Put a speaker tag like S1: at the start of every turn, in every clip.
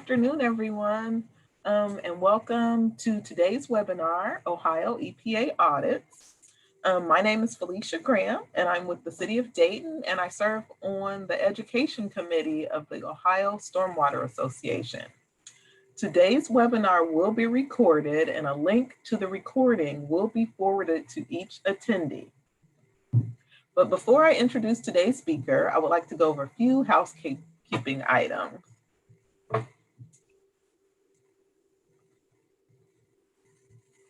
S1: afternoon, everyone, and welcome to today's webinar, Ohio EPA Audits. My name is Felicia Graham, and I'm with the City of Dayton, and I serve on the Education Committee of the Ohio Stormwater Association. Today's webinar will be recorded, and a link to the recording will be forwarded to each attendee. But before I introduce today's speaker, I would like to go over a few housekeeping items.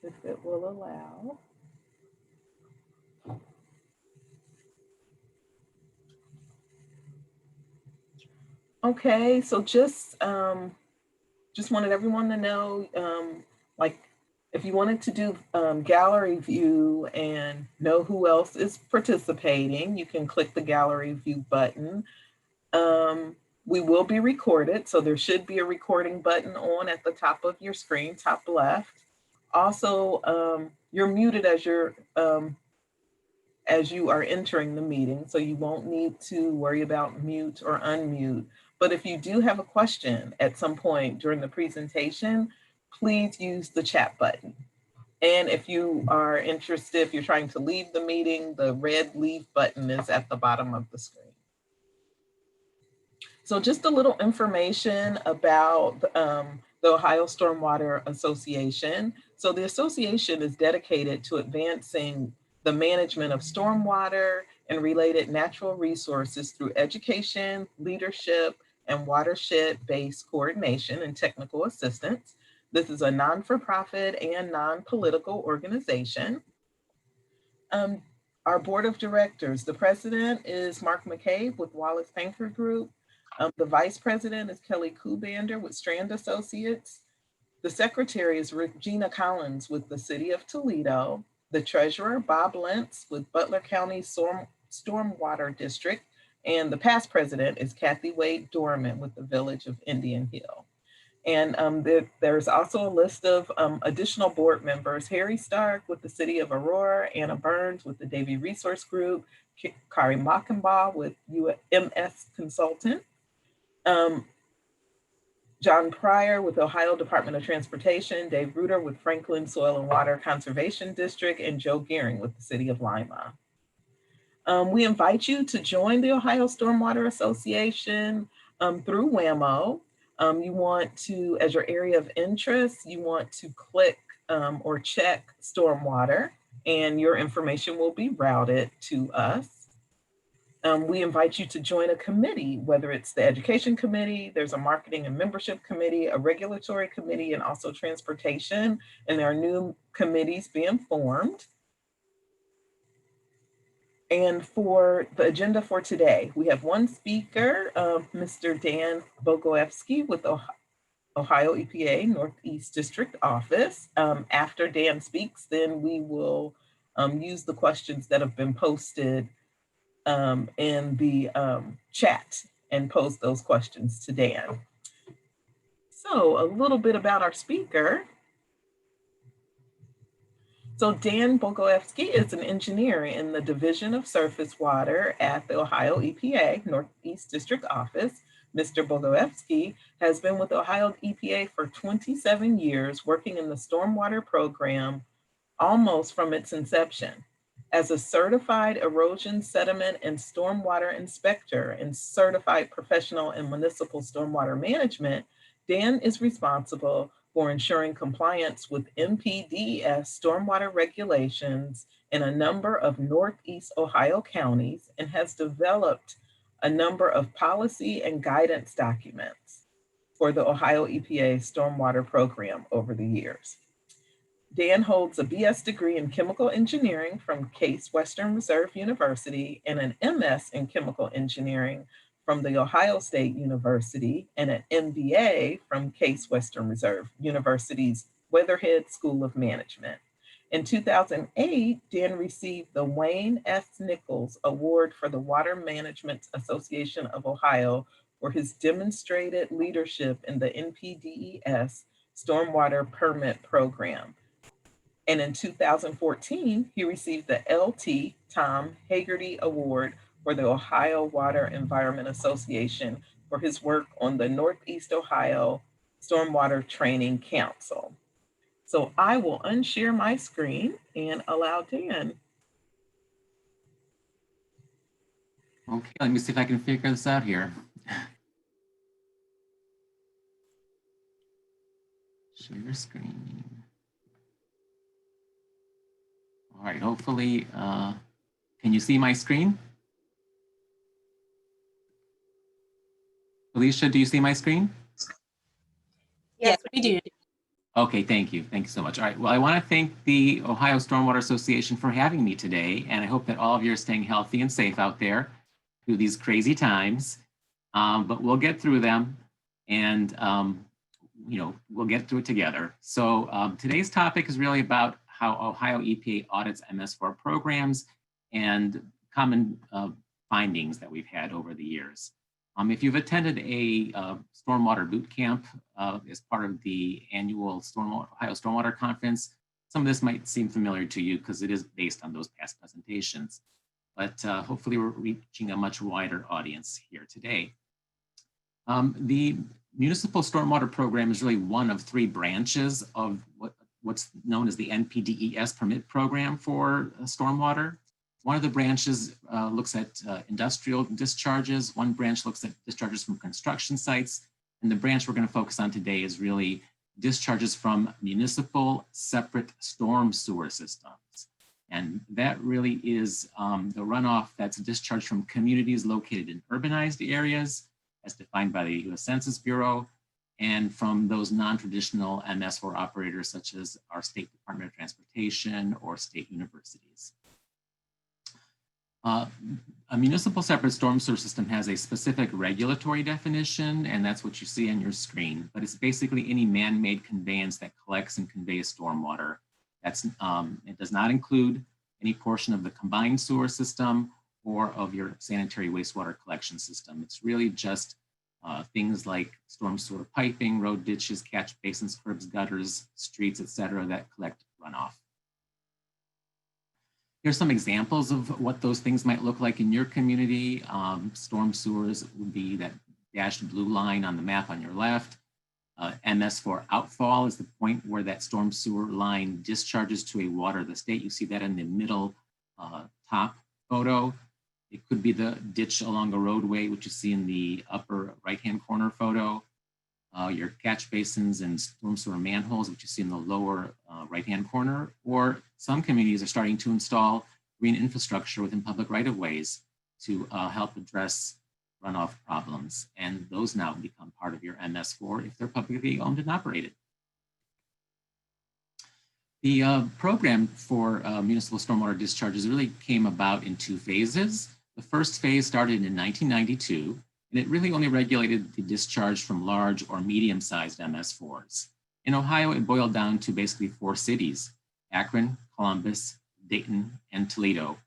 S1: If it will allow. Okay, so just wanted everyone to know, like if you wanted to do gallery view and know who else is participating, you can click the gallery view button. We will be recorded, so there should be a recording button on at the top of your screen, top left. Also, you're muted as you are entering the meeting, so you won't need to worry about mute or unmute. But if you do have a question at some point during the presentation, please use the chat button. And if you are interested, if you're trying to leave the meeting, the red leave button is at the bottom of the screen. So just a little information about the Ohio Stormwater Association. So the association is dedicated to advancing the management of stormwater and related natural resources through education, leadership, and watershed-based coordination and technical assistance. This is a non-for-profit and non-political organization. Our board of directors, the president is Mark McCabe with Wallace Painter Group. The vice president is Kelly Kubander with Strand Associates. The secretary is Regina Collins with the City of Toledo. The treasurer, Bob Lentz with Butler County Stormwater District. And the past president is Kathy Wade Dorman with the Village of Indian Hill. And there's also a list of additional board members: Harry Stark with the City of Aurora, Anna Burns with the Davie Resource Group, Kari Mockenbaugh with MS Consultant, John Pryor with Ohio Department of Transportation, Dave Reuter with Franklin Soil and Water Conservation District, and Joe Gearing with the City of Lima. We invite you to join the Ohio Stormwater Association through WAMO. You want to, as your area of interest, you want to click or check stormwater, and your information will be routed to us. We invite you to join a committee, whether it's the education committee, there's a marketing and membership committee, a regulatory committee, and also transportation, and there are new committees being formed. And for the agenda for today, we have one speaker, Mr. Dan Bogoevski with Ohio EPA Northeast District Office. After Dan speaks, then we will use the questions that have been posted in the chat and pose those questions to Dan. So a little bit about our speaker. So Dan Bogoevski is an engineer in the Division of Surface Water at the Ohio EPA Northeast District Office. Mr. Bogoevski has been with the Ohio EPA for 27 years, working in the stormwater program almost from its inception. As a certified erosion, sediment, and stormwater inspector and certified professional in municipal stormwater management, Dan is responsible for ensuring compliance with NPDES stormwater regulations in a number of Northeast Ohio counties and has developed a number of policy and guidance documents for the Ohio EPA stormwater program over the years. Dan holds a BS degree in chemical engineering from Case Western Reserve University and an MS in chemical engineering from the Ohio State University and an MBA from Case Western Reserve University's Weatherhead School of Management. In 2008, Dan received the Wayne S. Nichols Award for the Water Management Association of Ohio for his demonstrated leadership in the NPDES Stormwater Permit Program. And in 2014, he received the L.T. Tom Hagerty Award for the Ohio Water Environment Association for his work on the Northeast Ohio Stormwater Training Council. So I will unshare my screen and allow Dan.
S2: Okay, let me see if I can figure this out here. Share your screen. All right, hopefully, can you see my screen? Alicia, do you see my screen?
S3: Yes, we do.
S2: Okay, thank you. Thank you so much. All right, well, I want to thank the Ohio Stormwater Association for having me today, and I hope that all of you are staying healthy and safe out there through these crazy times, but we'll get through them, and you know, we'll get through it together. So today's topic is really about how Ohio EPA audits MS4 programs and common findings that we've had over the years. If you've attended a stormwater boot camp as part of the annual Ohio Stormwater Conference, some of this might seem familiar to you because it is based on those past presentations. But hopefully we're reaching a much wider audience here today. The Municipal Stormwater Program is really one of three branches of what's known as the NPDES permit program for stormwater. One of the branches looks at industrial discharges. One branch looks at discharges from construction sites. And the branch we're going to focus on today is really discharges from municipal separate storm sewer systems. And that really is the runoff that's discharged from communities located in urbanized areas, as defined by the U.S. Census Bureau, and from those non-traditional MS4 operators, such as our State Department of Transportation or state universities. A municipal separate storm sewer system has a specific regulatory definition, and that's what you see on your screen. But it's basically any man-made conveyance that collects and conveys stormwater. It does not include any portion of the combined sewer system or of your sanitary wastewater collection system. It's really just things like storm sewer piping, road ditches, catch basins, curbs, gutters, streets, etc., that collect runoff. Here's some examples of what those things might look like in your community. Storm sewers would be that dashed blue line on the map on your left. Ms4 Outfall is the point where that storm sewer line discharges to a water of the state. You see that in the middle top photo. It could be the ditch along a roadway, which you see in the upper right-hand corner photo. Your catch basins and storm sewer manholes, which you see in the lower right-hand corner, or some communities are starting to install green infrastructure within public right-of-ways to help address runoff problems. And those now become part of your MS4 if they're publicly owned and operated. The program for municipal stormwater discharges really came about in two phases. The first phase started in 1992, and it really only regulated the discharge from large or medium-sized MS4s. In Ohio, it boiled down to basically four cities: Akron, Columbus, Dayton, and Toledo.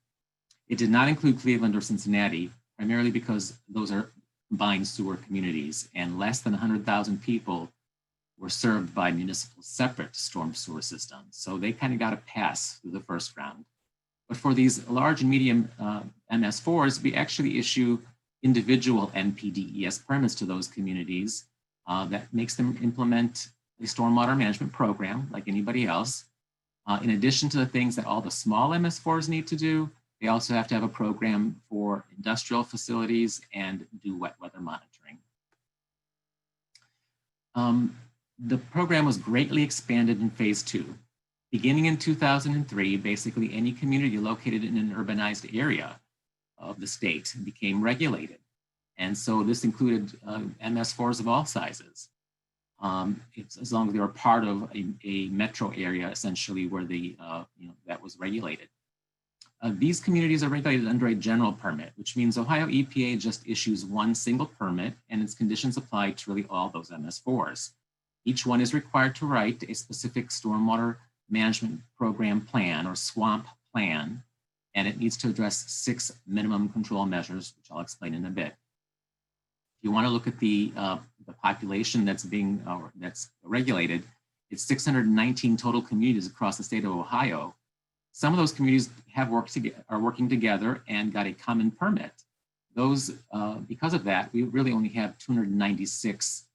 S2: It did not include Cleveland or Cincinnati, primarily because those are combined sewer communities, and less than 100,000 people were served by municipal separate storm sewer systems. So they kind of got a pass through the first round. But for these large and medium MS4s, we actually issue individual NPDES permits to those communities that makes them implement a stormwater management program like anybody else. In addition to the things that all the small MS4s need to do, they also have to have a program for industrial facilities and do wet weather monitoring. The program was greatly expanded in phase two. Beginning in 2003, basically any community located in an urbanized area of the state became regulated. And so this included MS4s of all sizes. As long as they were part of a metro area, essentially, where that was regulated. These communities are regulated under a general permit, which means Ohio EPA just issues one single permit and its conditions apply to really all those MS4s. Each one is required to write a specific stormwater management program plan or SWAMP plan, and it needs to address 6 minimum control measures, which I'll explain in a bit. If you want to look at the population that's regulated, it's 619 total communities across the state of Ohio. Some of those communities are working together and got a common permit. Those, because of that, we really only have 296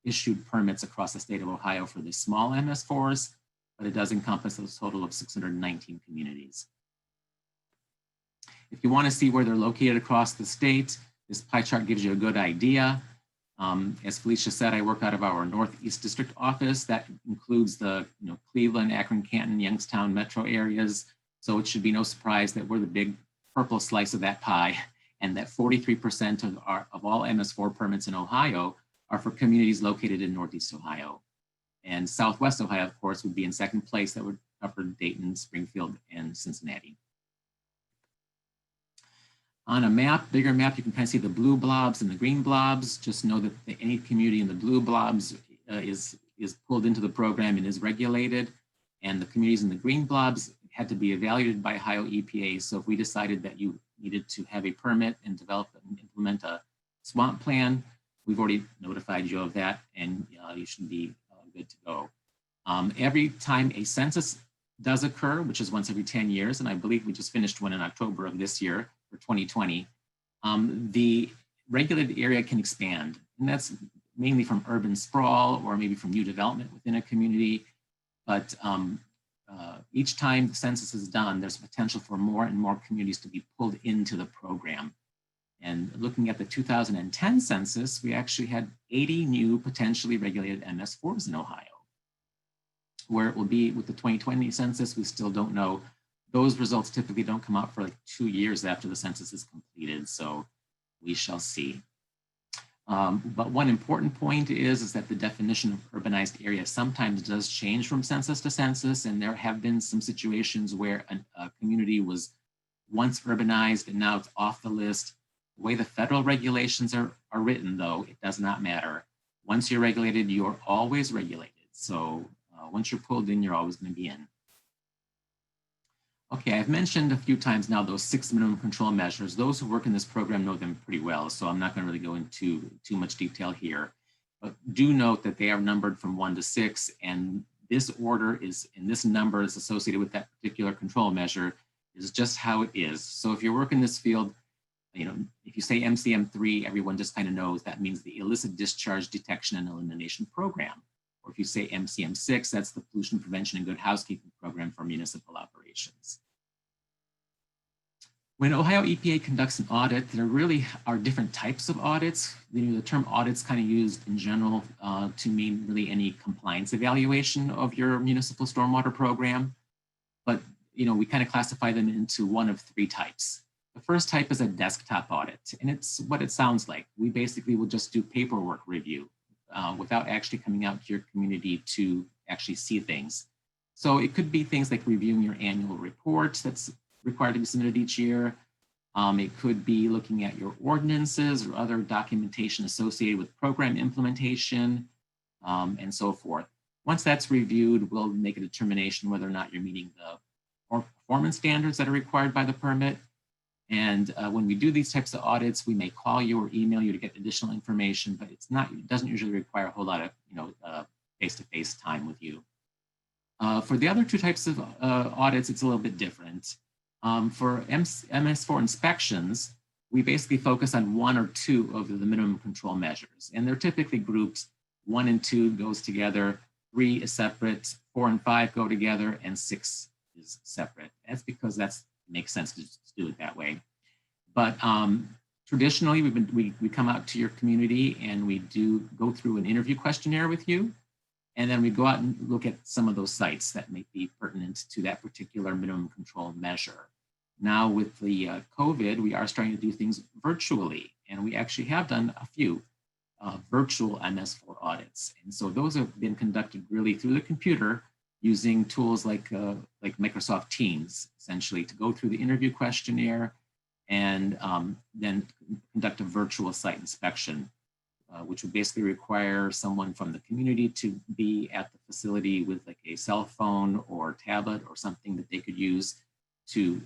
S2: issued permits across the state of Ohio for the small MS4s, but it does encompass a total of 619 communities. If you want to see where they're located across the state, this pie chart gives you a good idea. As Felicia said, I work out of our Northeast District office. That includes the Cleveland, Akron, Canton, Youngstown metro areas. So it should be no surprise that we're the big purple slice of that pie, and that 43% of all MS4 permits in Ohio are for communities located in Northeast Ohio. And Southwest Ohio, of course, would be in second place. That would cover Dayton, Springfield, and Cincinnati. On a map, bigger map, you can kind of see the blue blobs and the green blobs. Just know that any community in the blue blobs is pulled into the program and is regulated. And the communities in the green blobs had to be evaluated by Ohio EPA. So if we decided that you needed to have a permit and develop and implement a swamp plan, we've already notified you of that, and you should be good to go. Every time a census does occur, which is once every 10 years, and I believe we just finished one in October of this year, for 2020, the regulated area can expand. And that's mainly from urban sprawl or maybe from new development within a community. But each time the census is done, there's potential for more and more communities to be pulled into the program. And looking at the 2010 census, we actually had 80 new potentially regulated MS4s in Ohio. Where it will be with the 2020 census, we still don't know. Those results typically don't come out for like 2 years after the census is completed, so we shall see. But one important point is that the definition of urbanized area sometimes does change from census to census, and there have been some situations where a community was once urbanized and now it's off the list. The way the federal regulations are written, though, it does not matter. Once you're regulated, you're always regulated. So once you're pulled in, you're always going to be in. Okay, I've mentioned a few times now those 6 minimum control measures. Those who work in this program know them pretty well, so I'm not going to really go into too much detail here. But do note that they are numbered from 1 to 6, and this order is, and this number is associated with that particular control measure, is just how it is. So if you work in this field, if you say MCM3, everyone just kind of knows that means the Illicit Discharge Detection and Elimination Program. Or if you say MCM6, that's the Pollution Prevention and Good Housekeeping Program for municipal operations. When Ohio EPA conducts an audit, there really are different types of audits. The term audit's kind of used in general to mean really any compliance evaluation of your municipal stormwater program. But we kind of classify them into one of 3 types. The first type is a desktop audit, and it's what it sounds like. We basically will just do paperwork review without actually coming out to your community to actually see things. So it could be things like reviewing your annual report that's required to be submitted each year. It could be looking at your ordinances or other documentation associated with program implementation, and so forth. Once that's reviewed, we'll make a determination whether or not you're meeting the performance standards that are required by the permit. And when we do these types of audits, we may call you or email you to get additional information, but it doesn't usually require a whole lot of face-to-face time with you. For the other 2 types of audits, it's a little bit different. For Ms4 inspections, we basically focus on 1 or 2 of the minimum control measures, and they're typically grouped. 1 and 2 goes together, 3 is separate, 4 and 5 go together, and 6 is separate. That's because that makes sense to do it that way. But traditionally, we come out to your community and we do go through an interview questionnaire with you. And then we go out and look at some of those sites that may be pertinent to that particular minimum control measure. Now with the COVID, we are starting to do things virtually, and we actually have done a few virtual MS4 audits. And so those have been conducted really through the computer using tools like Microsoft Teams, essentially, to go through the interview questionnaire and then conduct a virtual site inspection, which would basically require someone from the community to be at the facility with like a cell phone or tablet or something that they could use to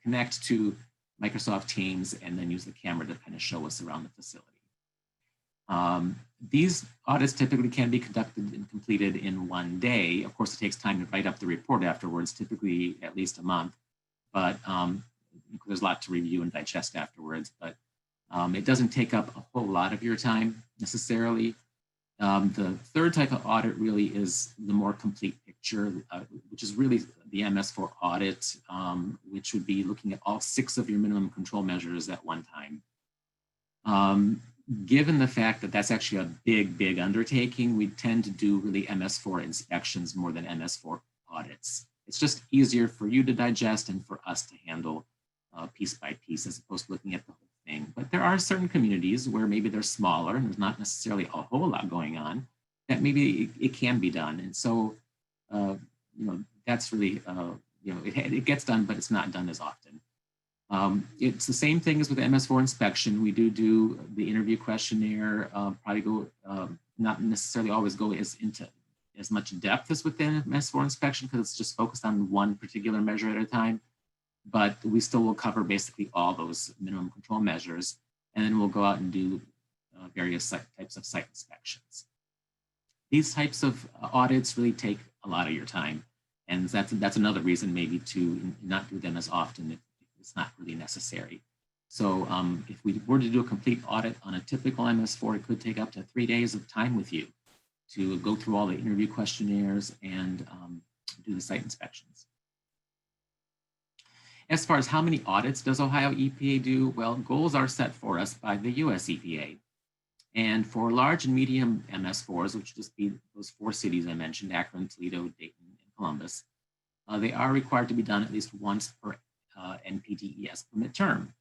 S2: connect to Microsoft Teams and then use the camera to kind of show us around the facility. These audits typically can be conducted and completed in 1 day. Of course, it takes time to write up the report afterwards, typically at least a month, but there's a lot to review and digest afterwards. But It doesn't take up a whole lot of your time necessarily. The third type of audit really is the more complete picture, which is really the MS4 audit, which would be looking at all 6 of your minimum control measures at one time. Given the fact that that's actually a big undertaking, we tend to do really MS4 inspections more than MS4 audits. It's just easier for you to digest and for us to handle piece by piece as opposed to looking at the whole thing. But there are certain communities where maybe they're smaller and there's not necessarily a whole lot going on, that maybe it can be done. And so, that's really, it gets done, but it's not done as often. It's the same thing as with MS4 inspection. We do the interview questionnaire, probably go, not necessarily always go into as much depth as within MS4 inspection because it's just focused on one particular measure at a time. But we still will cover basically all those minimum control measures. And then we'll go out and do various types of site inspections. These types of audits really take a lot of your time. And that's another reason maybe to not do them as often if it's not really necessary. So if we were to do a complete audit on a typical MS4, it could take up to 3 days of time with you to go through all the interview questionnaires and do the site inspections. As far as how many audits does Ohio EPA do? Well, goals are set for us by the US EPA. And for large and medium MS4s, which would just be those 4 cities I mentioned, Akron, Toledo, Dayton, and Columbus, they are required to be done at least once per NPDES permit term.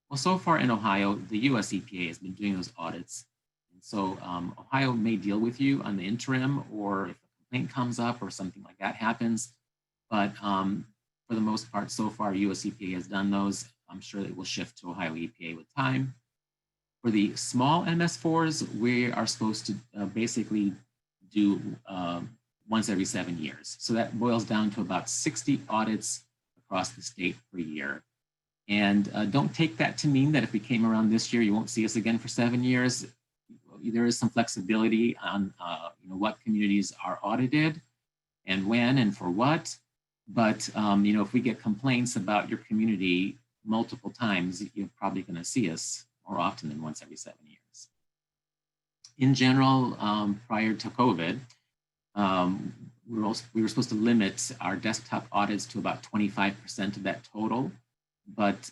S2: Well, so far in Ohio, the US EPA has been doing those audits. And so Ohio may deal with you on the interim, or if a complaint comes up or something like that happens. But for the most part, so far, US EPA has done those. I'm sure it will shift to Ohio EPA with time. For the small MS4s, we are supposed to basically do once every 7 years. So that boils down to about 60 audits across the state per year. And don't take that to mean that if we came around this year, you won't see us again for 7 years. There is some flexibility on what communities are audited and when and for what. But if we get complaints about your community multiple times, you're probably going to see us more often than once every 7 years. In general, prior to COVID, we were supposed to limit our desktop audits to about 25% of that total. But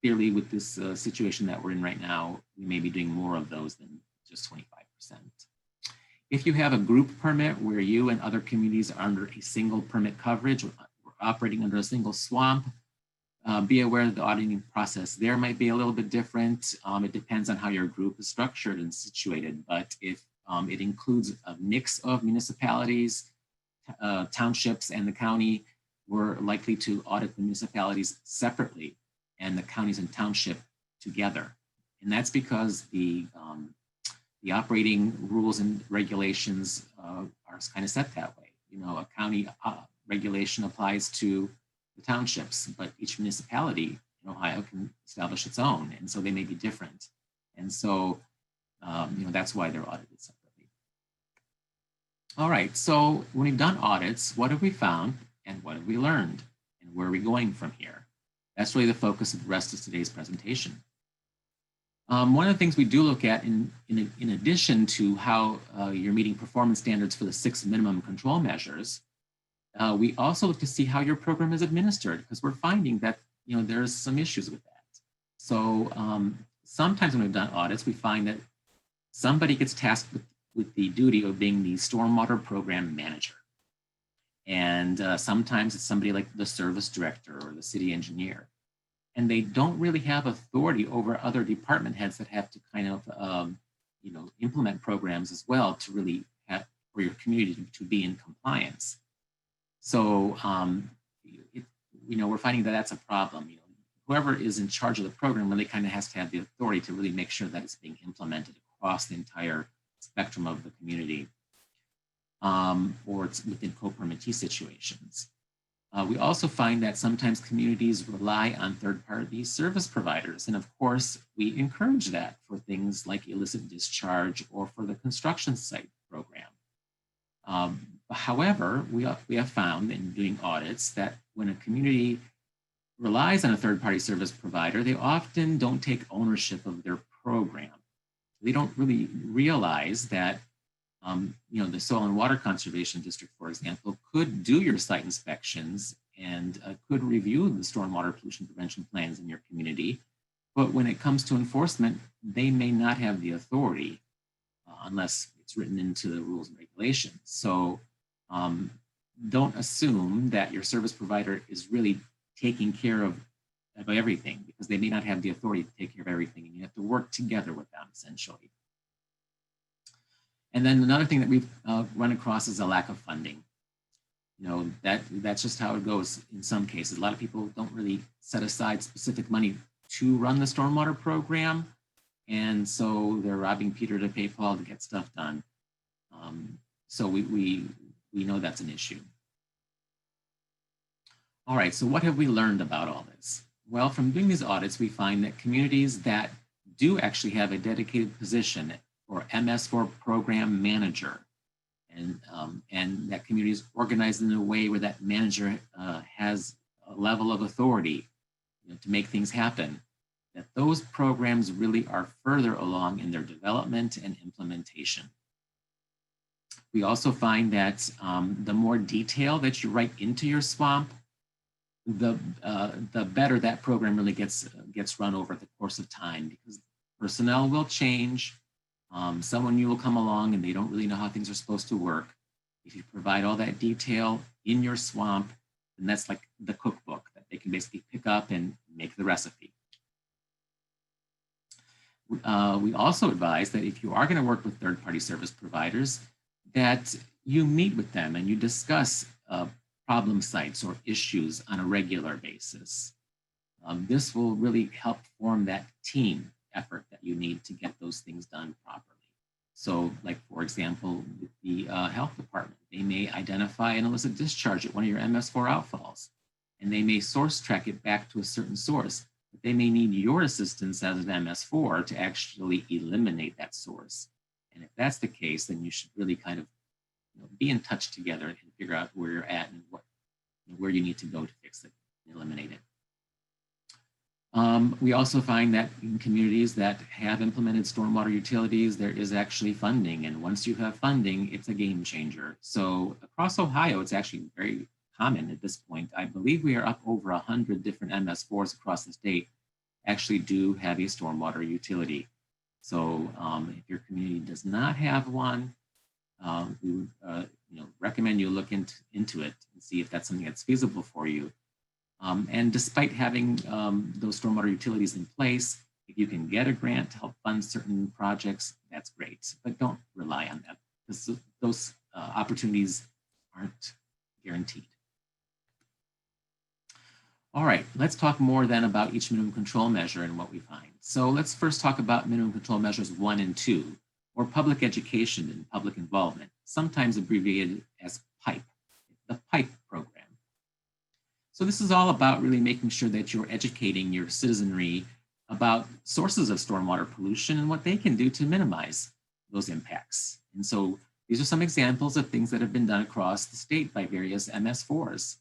S2: clearly with this situation that we're in right now, we may be doing more of those than just 25%. If you have a group permit where you and other communities are under a single permit coverage, or operating under a single swamp, be aware that the auditing process there might be a little bit different. It depends on how your group is structured and situated. But if it includes a mix of municipalities, townships, and the county, we're likely to audit the municipalities separately and the counties and township together. And that's because the operating rules and regulations are kind of set that way. A county regulation applies to the townships, but each municipality in Ohio can establish its own. And so they may be different. And so, that's why they're audited separately. All right, so when we've done audits, what have we found and what have we learned? And where are we going from here? That's really the focus of the rest of today's presentation. One of the things we do look at in addition to how you're meeting performance standards for the 6 minimum control measures, we also look to see how your program is administered, because we're finding that there's some issues with that. So sometimes when we've done audits, we find that somebody gets tasked with the duty of being the stormwater program manager. And sometimes it's somebody like the service director or the city engineer. And they don't really have authority over other department heads that have to kind of, implement programs as well to really have for your community to be in compliance. So, we're finding that that's a problem. Whoever is in charge of the program really kind of has to have the authority to really make sure that it's being implemented across the entire spectrum of the community, or it's within co-permittee situations. We also find that sometimes communities rely on third-party service providers. And of course, we encourage that for things like illicit discharge or for the construction site program. However, we have found in doing audits that when a community relies on a third-party service provider, they often don't take ownership of their program. They don't really realize that the Soil and Water Conservation District, for example, could do your site inspections and could review the stormwater pollution prevention plans in your community. But when it comes to enforcement, they may not have the authority unless it's written into the rules and regulations. So don't assume that your service provider is really taking care of everything, because they may not have the authority to take care of everything, and you have to work together with them, essentially. And then another thing that we've run across is a lack of funding. That's just how it goes in some cases. A lot of people don't really set aside specific money to run the stormwater program, and so they're robbing Peter to pay Paul to get stuff done. So we know that's an issue. All right, so what have we learned about all this? Well, from doing these audits, we find that communities that do actually have a dedicated position for Ms4 program manager, and that community is organized in a way where that manager has a level of authority to make things happen, that those programs really are further along in their development and implementation. We also find that the more detail that you write into your SWAMP, the better that program really gets run over the course of time, because personnel will change. Someone new will come along and they don't really know how things are supposed to work. If you provide all that detail in your SWAMP, then that's like the cookbook that they can basically pick up and make the recipe. We also advise that if you are going to work with third-party service providers, that you meet with them and you discuss problem sites or issues on a regular basis. This will really help form that team effort that you need to get those things done properly. So, like, for example, with the health department, they may identify an illicit discharge at one of your Ms4 outfalls, and they may source track it back to a certain source, but they may need your assistance as an Ms4 to actually eliminate that source. And if that's the case, then you should really kind of be in touch together and figure out where you're at and where you need to go to fix it and eliminate it. We also find that in communities that have implemented stormwater utilities, there is actually funding. And once you have funding, it's a game changer. So across Ohio, it's actually very common at this point. I believe we are up over 100 different Ms4s across the state actually do have a stormwater utility. So if your community does not have one, we would recommend you look into it and see if that's something that's feasible for you. And despite having those stormwater utilities in place, if you can get a grant to help fund certain projects, that's great. But don't rely on that, because those opportunities aren't guaranteed. All right, let's talk more then about each minimum control measure and what we find. So let's first talk about minimum control measures 1 and 2, or public education and public involvement, sometimes abbreviated as PIPE, the PIPE program. So this is all about really making sure that you're educating your citizenry about sources of stormwater pollution and what they can do to minimize those impacts. And so these are some examples of things that have been done across the state by various Ms4s.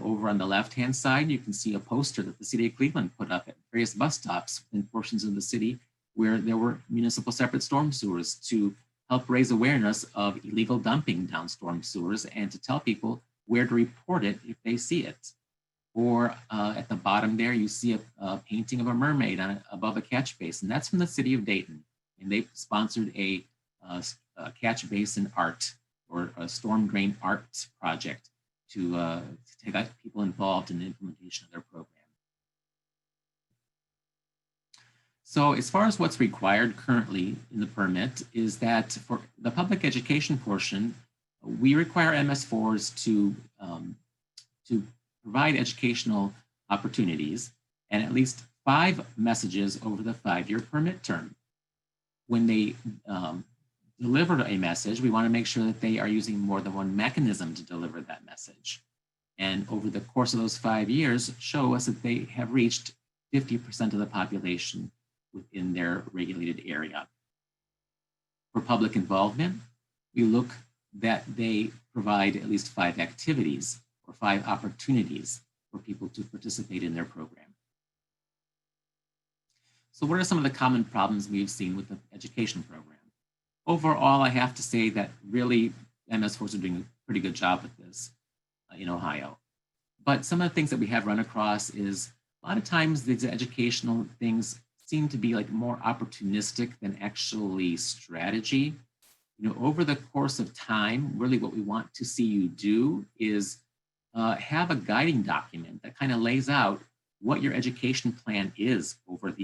S2: Over on the left-hand side, you can see a poster that the city of Cleveland put up at various bus stops in portions of the city where there were municipal separate storm sewers to help raise awareness of illegal dumping down storm sewers and to tell people where to report it if they see it. Or at the bottom there, you see a painting of a mermaid above a catch basin. That's from the city of Dayton. And they sponsored a catch basin art, or a storm drain art project to get people involved in the implementation of their program. So as far as what's required currently in the permit is that for the public education portion, we require Ms4s to provide educational opportunities and at least 5 messages over the 5-year permit term. When they deliver a message, we want to make sure that they are using more than one mechanism to deliver that message. And over the course of those 5 years, show us that they have reached 50% of the population within their regulated area. For public involvement, we look that they provide at least 5 activities or 5 opportunities for people to participate in their program. So what are some of the common problems we've seen with the education program? Overall, I have to say that really MS4s are doing a pretty good job with this in Ohio. But some of the things that we have run across is a lot of times these educational things seem to be like more opportunistic than actually strategy. You know, over the course of time, really what we want to see you do is have a guiding document that kind of lays out what your education plan is over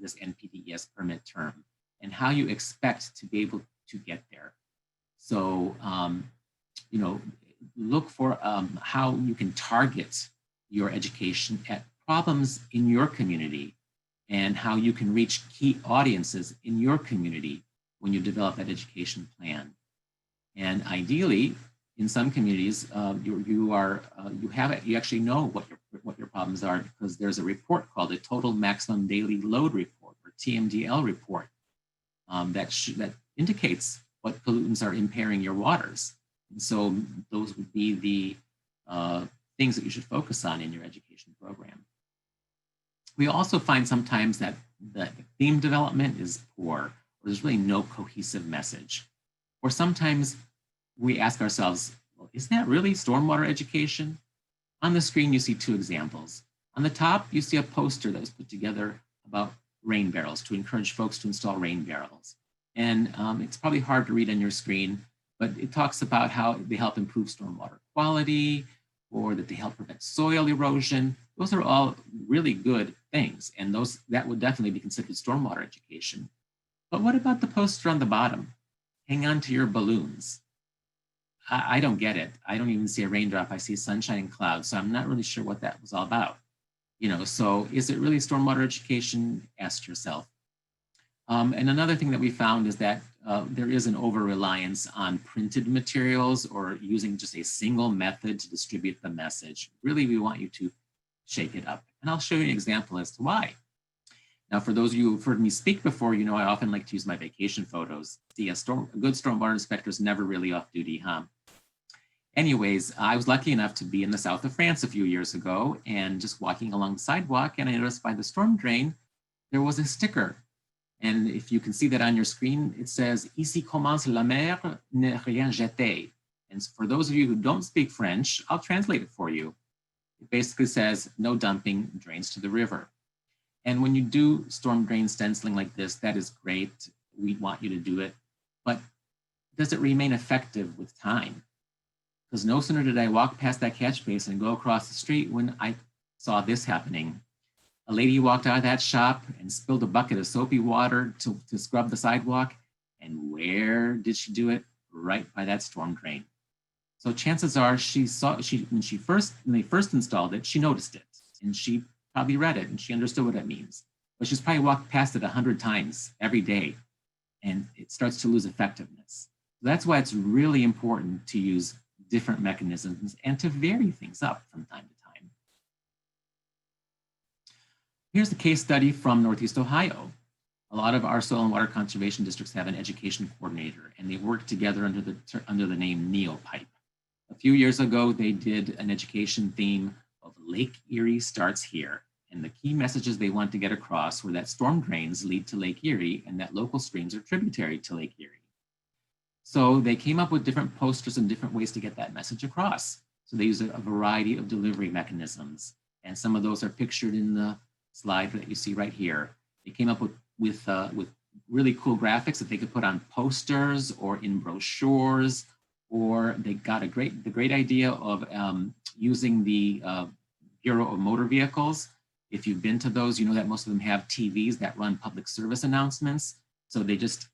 S2: this NPDES permit term and how you expect to be able to get there. So, you know, look for how you can target your education at problems in your community and how you can reach key audiences in your community when you develop that education plan. And ideally, in some communities, you actually know what your problems are because there's a report called the Total Maximum Daily Load Report or TMDL report that indicates what pollutants are impairing your waters. And so those would be the things that you should focus on in your education program. We also find sometimes that the theme development is poor, or there's really no cohesive message. Or sometimes we ask ourselves, well, is that really stormwater education? On the screen, you see two examples. On the top, you see a poster that was put together about rain barrels to encourage folks to install rain barrels. And it's probably hard to read on your screen, but it talks about how they help improve stormwater quality or that they help prevent soil erosion. Those are all really good things, and that would definitely be considered stormwater education. But what about the poster on the bottom? Hang on to your balloons. I don't get it. I don't even see a raindrop. I see sunshine and clouds, so I'm not really sure what that was all about. You know, so is it really stormwater education? Ask yourself. And another thing that we found is that there is an over-reliance on printed materials or using just a single method to distribute the message. Really, we want you to shake it up. And I'll show you an example as to why. Now, for those of you who've heard me speak before, you know I often like to use my vacation photos. See, a good stormwater inspector is never really off duty, huh? Anyways, I was lucky enough to be in the south of France a few years ago and just walking along the sidewalk, and I noticed by the storm drain, there was a sticker. And if you can see that on your screen, it says, Ici commence la mer, ne rien jeter. And for those of you who don't speak French, I'll translate it for you. It basically says, no dumping, drains to the river. And when you do storm drain stenciling like this, that is great. We want you to do it. But does it remain effective with time? Because no sooner did I walk past that catch basin and go across the street when I saw this happening. A lady walked out of that shop and spilled a bucket of soapy water to scrub the sidewalk. And where did she do it? Right by that storm drain. So chances are when they first installed it, she noticed it and she probably read it and she understood what it means. But she's probably walked past it 100 times every day and it starts to lose effectiveness. So that's why it's really important to use different mechanisms and to vary things up from time to time. Here's the case study from Northeast Ohio. A lot of our soil and water conservation districts have an education coordinator and they work together under the name NeoPipe. A few years ago, they did an education theme of Lake Erie starts here. And the key messages they want to get across were that storm drains lead to Lake Erie and that local streams are tributary to Lake Erie. So they came up with different posters and different ways to get that message across. So they use a variety of delivery mechanisms. And some of those are pictured in the slide that you see right here. They came up with really cool graphics that they could put on posters or in brochures, or they got the great idea of using the Bureau of Motor Vehicles. If you've been to those, you know that most of them have TVs that run public service announcements. So they just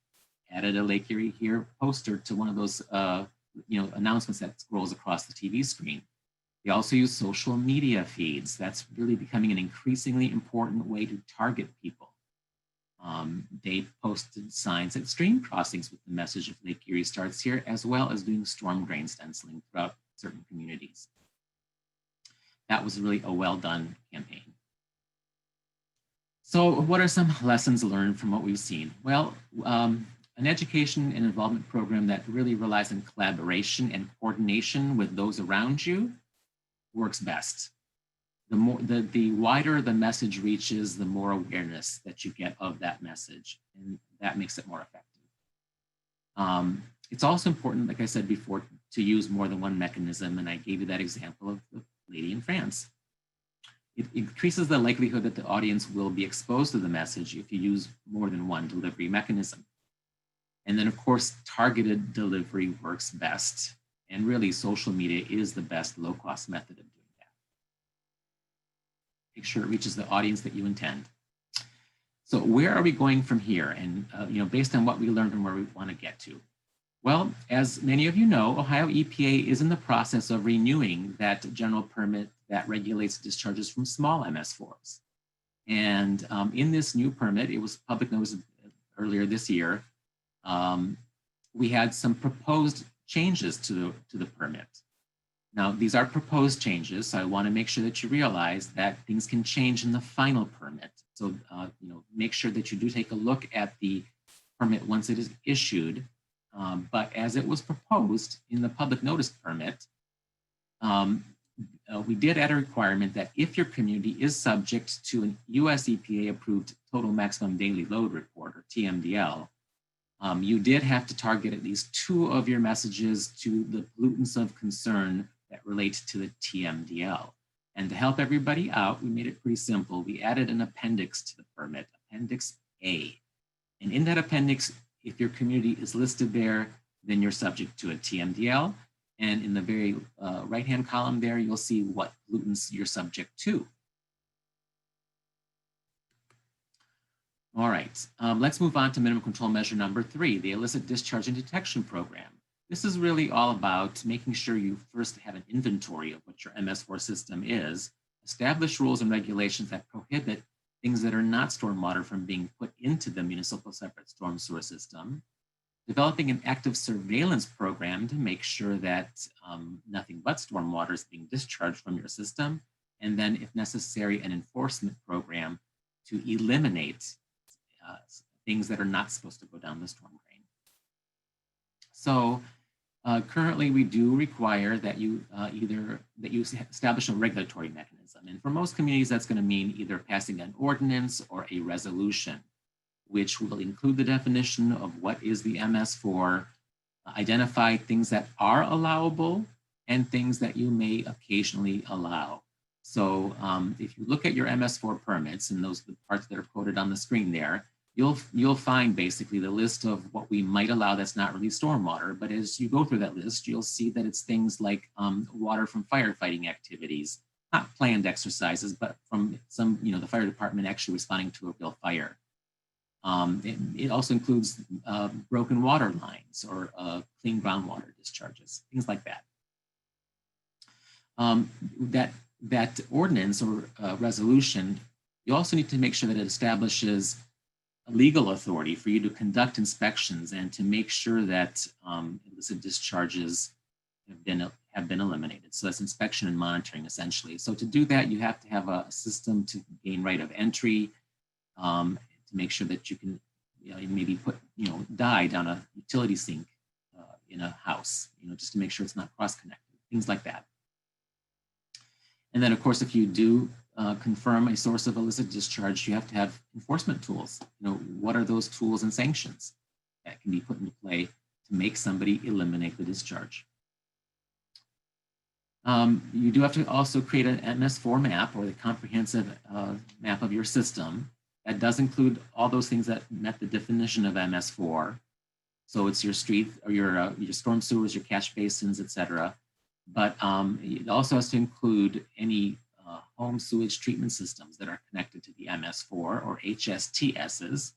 S2: added a Lake Erie here poster to one of those announcements that scrolls across the TV screen. They also use social media feeds. That's really becoming an increasingly important way to target people. They posted signs at stream crossings with the message of Lake Erie starts here, as well as doing storm drain stenciling throughout certain communities. That was really a well done campaign. So what are some lessons learned from what we've seen? Well, an education and involvement program that really relies on collaboration and coordination with those around you works best. the wider the message reaches, the more awareness that you get of that message, and that makes it more effective. It's also important, like I said before, to use more than one mechanism, and I gave you that example of the lady in France. It increases the likelihood that the audience will be exposed to the message if you use more than one delivery mechanism. And then, of course, targeted delivery works best, and really social media is the best low-cost method of doing that. Make sure it reaches the audience that you intend. So where are we going from here? And based on what we learned and where we want to get to. Well, as many of you know, Ohio EPA is in the process of renewing that general permit that regulates discharges from small MS4s. And in this new permit, it was public notice earlier this year, we had some proposed changes to the permit. Now, these are proposed changes, so I want to make sure that you realize that things can change in the final permit. So, make sure that you do take a look at the permit once it is issued. But as it was proposed in the public notice permit, we did add a requirement that if your community is subject to an US EPA approved total maximum daily load report, or TMDL, you did have to target at least 2 of your messages to the pollutants of concern that relate to the TMDL. And to help everybody out, we made it pretty simple. We added an appendix to the permit, Appendix A. And in that appendix, if your community is listed there, then you're subject to a TMDL. And in the very right-hand column there, you'll see what pollutants you're subject to. All right, let's move on to minimum control measure number 3, the illicit discharge and detection program. This is really all about making sure you first have an inventory of what your MS4 system is, establish rules and regulations that prohibit things that are not stormwater from being put into the municipal separate storm sewer system, developing an active surveillance program to make sure that nothing but stormwater is being discharged from your system, and then, if necessary, an enforcement program to eliminate things that are not supposed to go down the storm drain. So currently we do require that you establish a regulatory mechanism. And for most communities, that's going to mean either passing an ordinance or a resolution, which will include the definition of what is the MS4, identify things that are allowable and things that you may occasionally allow. So if you look at your MS4 permits, and those are the parts that are quoted on the screen there, you'll find basically the list of what we might allow that's not really stormwater. But as you go through that list, you'll see that it's things like water from firefighting activities, not planned exercises, but from some, the fire department actually responding to a real fire. It also includes broken water lines or clean groundwater discharges, things like that. That ordinance or resolution, you also need to make sure that it establishes a legal authority for you to conduct inspections and to make sure that illicit discharges have been eliminated. So that's inspection and monitoring, essentially. So to do that, you have to have a system to gain right of entry, to make sure that you can maybe put dye down a utility sink in a house, just to make sure it's not cross-connected, things like that. And then, of course, if you do confirm a source of illicit discharge, you have to have enforcement tools. What are those tools and sanctions that can be put into play to make somebody eliminate the discharge? You do have to also create an Ms4 map, or the comprehensive map of your system. That does include all those things that met the definition of MS4. So it's your street or your storm sewers, your catch basins, etc. But it also has to include any home sewage treatment systems that are connected to the MS4 or HSTSs,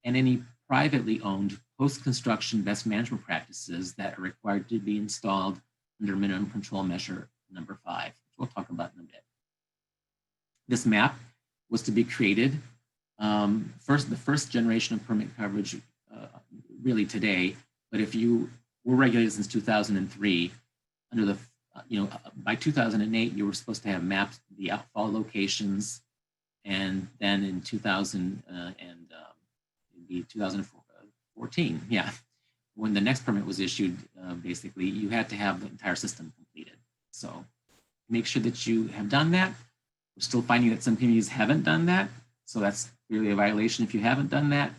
S2: and any privately owned post-construction best management practices that are required to be installed under minimum control measure number 5, which we'll talk about in a bit. This map was to be created the first generation of permit coverage really today, but if you were regulated since 2003, under the by 2008, you were supposed to have mapped the outfall locations, and then in 2014, when the next permit was issued, basically you had to have the entire system completed. So make sure that you have done that. We're still finding that some communities haven't done that. So that's clearly a violation if you haven't done that.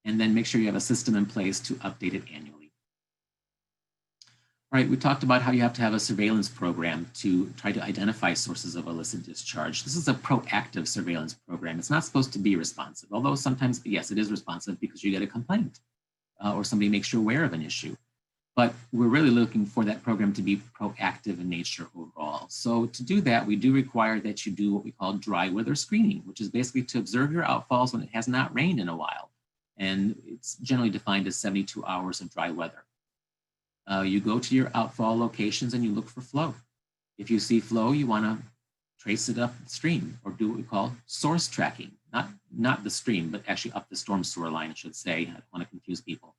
S2: And then make sure you have a system in place to update it annually. All right, we talked about how you have to have a surveillance program to try to identify sources of illicit discharge. This is a proactive surveillance program. It's not supposed to be responsive, although sometimes, yes, it is responsive because you get a complaint or somebody makes you aware of an issue. But we're really looking for that program to be proactive in nature overall. So to do that, we do require that you do what we call dry weather screening, which is basically to observe your outfalls when it has not rained in a while. And it's generally defined as 72 hours of dry weather. You go to your outfall locations and you look for flow. If you see flow, you want to trace it upstream or do what we call source tracking, not the stream, but actually up the storm sewer line, I should say. I don't want to confuse people.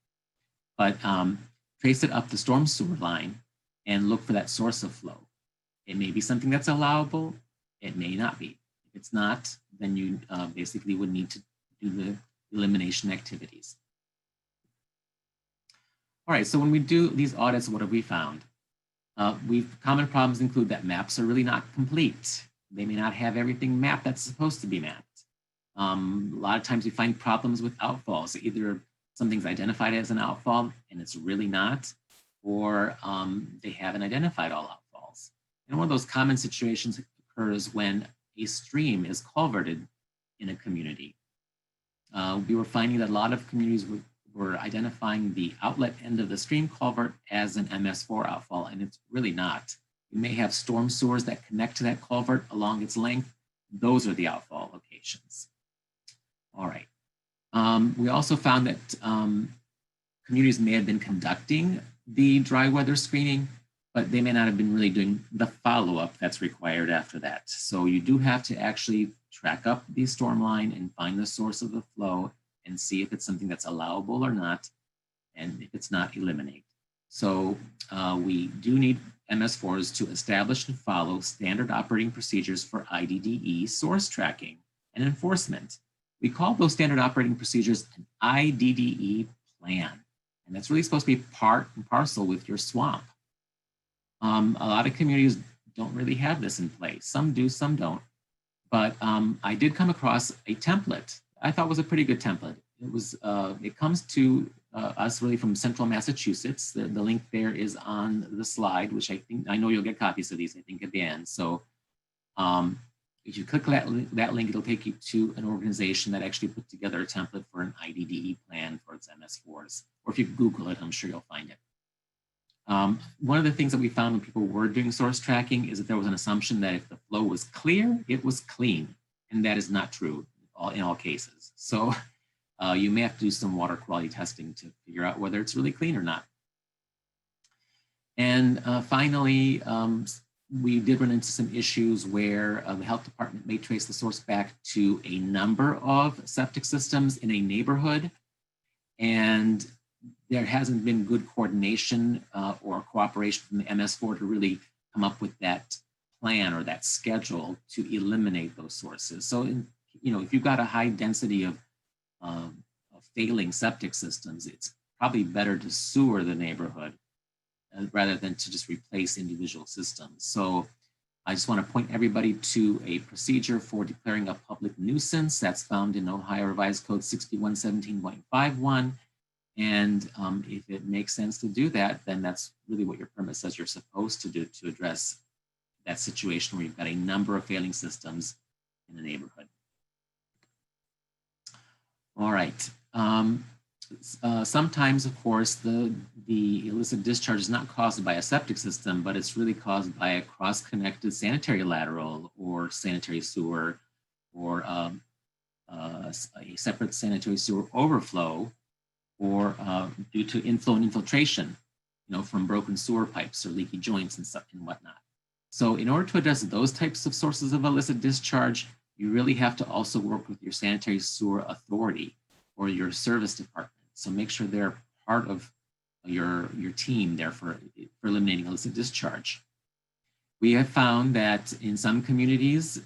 S2: But trace it up the storm sewer line and look for that source of flow. It may be something that's allowable. It may not be. If it's not, then you basically would need to do the elimination activities. All right, so when we do these audits, what have we found? Common problems include that maps are really not complete. They may not have everything mapped that's supposed to be mapped. A lot of times we find problems with outfalls. Either something's identified as an outfall and it's really not, or they haven't identified all outfalls. And one of those common situations occurs when a stream is culverted in a community. We were finding that a lot of communities were identifying the outlet end of the stream culvert as an MS4 outfall, and it's really not. You may have storm sewers that connect to that culvert along its length. Those are the outfall locations. All right. We also found that communities may have been conducting the dry weather screening, but they may not have been really doing the follow-up that's required after that. So you do have to actually track up the storm line and find the source of the flow and see if it's something that's allowable or not, and if it's not, eliminate. So we do need MS4s to establish and follow standard operating procedures for IDDE source tracking and enforcement. We call those standard operating procedures an IDDE plan, and that's really supposed to be part and parcel with your swamp. A lot of communities don't really have this in place. Some do, some don't. But I did come across a template I thought was a pretty good template. It comes to us really from Central Massachusetts. The link there is on the slide, which I know you'll get copies of these, I think, at the end. So if you click that link, it'll take you to an organization that actually put together a template for an IDDE plan for its MS4s. Or if you Google it, I'm sure you'll find it. One of the things that we found when people were doing source tracking is that there was an assumption that if the flow was clear, it was clean. And that is not true in all cases. So you may have to do some water quality testing to figure out whether it's really clean or not. And finally, we did run into some issues where the health department may trace the source back to a number of septic systems in a neighborhood. And there hasn't been good coordination or cooperation from the MS4 to really come up with that plan or that schedule to eliminate those sources. So, if you've got a high density of failing septic systems, it's probably better to sewer the neighborhood rather than to just replace individual systems. So I just want to point everybody to a procedure for declaring a public nuisance that's found in Ohio Revised Code 6117.51. And if it makes sense to do that, then that's really what your permit says you're supposed to do to address that situation where you've got a number of failing systems in the neighborhood. All right. Sometimes, of course, the illicit discharge is not caused by a septic system, but it's really caused by a cross-connected sanitary lateral or sanitary sewer or a separate sanitary sewer overflow or due to inflow and infiltration, from broken sewer pipes or leaky joints and stuff and whatnot. So in order to address those types of sources of illicit discharge, you really have to also work with your sanitary sewer authority or your service department. So make sure they're part of your team there for eliminating illicit discharge. We have found that in some communities,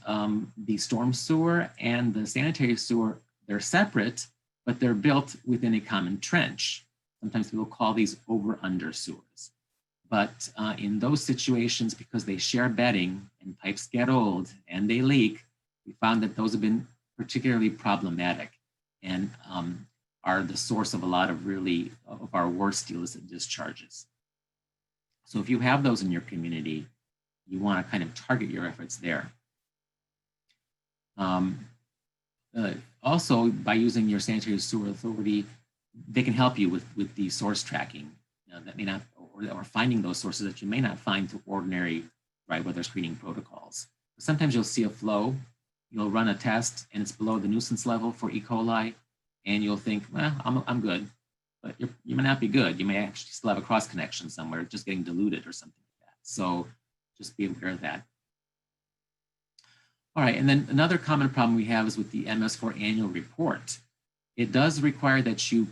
S2: the storm sewer and the sanitary sewer, they're separate, but they're built within a common trench. Sometimes people call these over-under sewers. But in those situations, because they share bedding and pipes get old and they leak, we found that those have been particularly problematic and are the source of a lot of of our worst illicit discharges. So if you have those in your community, you want to kind of target your efforts there. Also, by using your sanitary sewer authority, they can help you with the source tracking that may not, or finding those sources that you may not find through ordinary dry weather screening protocols. Sometimes you'll see a flow, you'll run a test, and it's below the nuisance level for E. coli, and you'll think, well, I'm good, but you may not be good. You may actually still have a cross connection somewhere, just getting diluted or something like that. So just be aware of that. All right, and then another common problem we have is with the MS4 annual report. It does require that you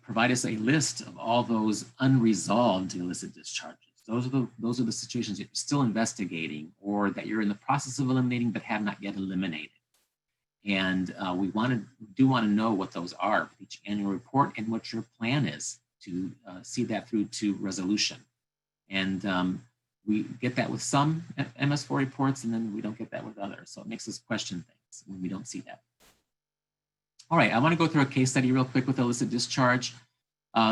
S2: provide us a list of all those unresolved illicit discharges. Those are the situations that you're still investigating or that you're in the process of eliminating but have not yet eliminated. And we do want to know what those are with each annual report and what your plan is to see that through to resolution. And we get that with some MS4 reports, and then we don't get that with others. So it makes us question things when we don't see that. All right, I want to go through a case study real quick with illicit discharge.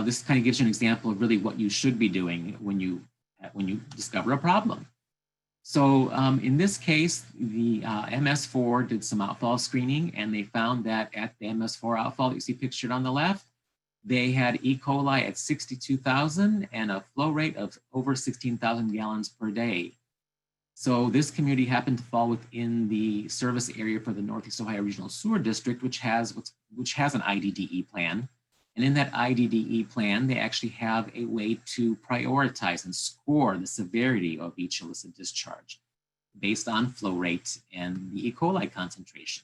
S2: This kind of gives you an example of really what you should be doing when you discover a problem. So in this case, the MS4 did some outfall screening, and they found that at the Ms4 Outfall that you see pictured on the left, they had E. coli at 62,000 and a flow rate of over 16,000 gallons per day. So this community happened to fall within the service area for the Northeast Ohio Regional Sewer District, which has an IDDE plan. And in that IDDE plan, they actually have a way to prioritize and score the severity of each illicit discharge based on flow rate and the E. coli concentration.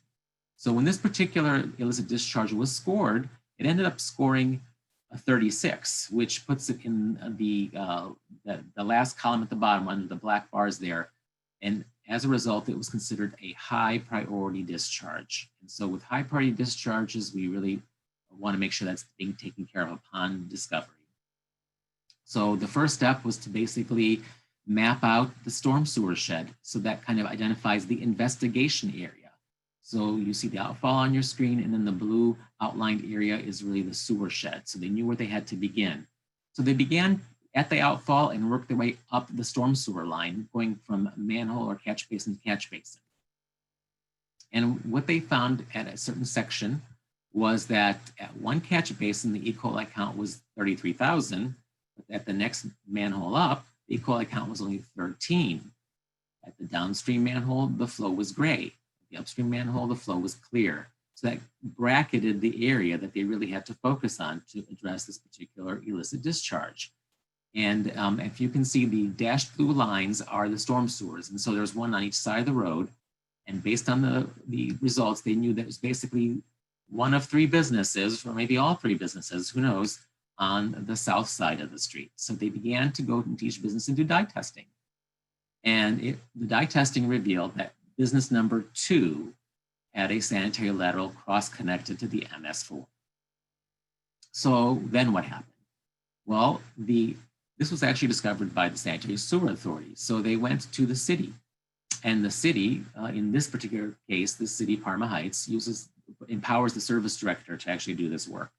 S2: So when this particular illicit discharge was scored, it ended up scoring a 36, which puts it in the last column at the bottom under the black bars there. And as a result, it was considered a high priority discharge. And so with high priority discharges, we really want to make sure that's being taken care of upon discovery. So the first step was to basically map out the storm sewer shed. So that kind of identifies the investigation area. So you see the outfall on your screen, and then the blue outlined area is really the sewer shed. So they knew where they had to begin. So they began at the outfall and worked their way up the storm sewer line, going from manhole or catch basin to catch basin. And what they found at a certain section was that at one catch basin, the E. coli count was 33,000, but at the next manhole up, the E. coli count was only 13. At the downstream manhole, the flow was gray. The upstream manhole, the flow was clear. So that bracketed the area that they really had to focus on to address this particular illicit discharge. And if you can see, the dashed blue lines are the storm sewers. And so there's one on each side of the road. And based on the results, they knew that it was basically one of three businesses, or maybe all three businesses, who knows, on the south side of the street. So they began to go into each business and do dye testing. And the dye testing revealed that business number 2 had a sanitary lateral cross-connected to the MS4. So then what happened? Well, this was actually discovered by the Sanitary Sewer Authority. So they went to the city. And the city, in this particular case, the city, Parma Heights, empowers the service director to actually do this work.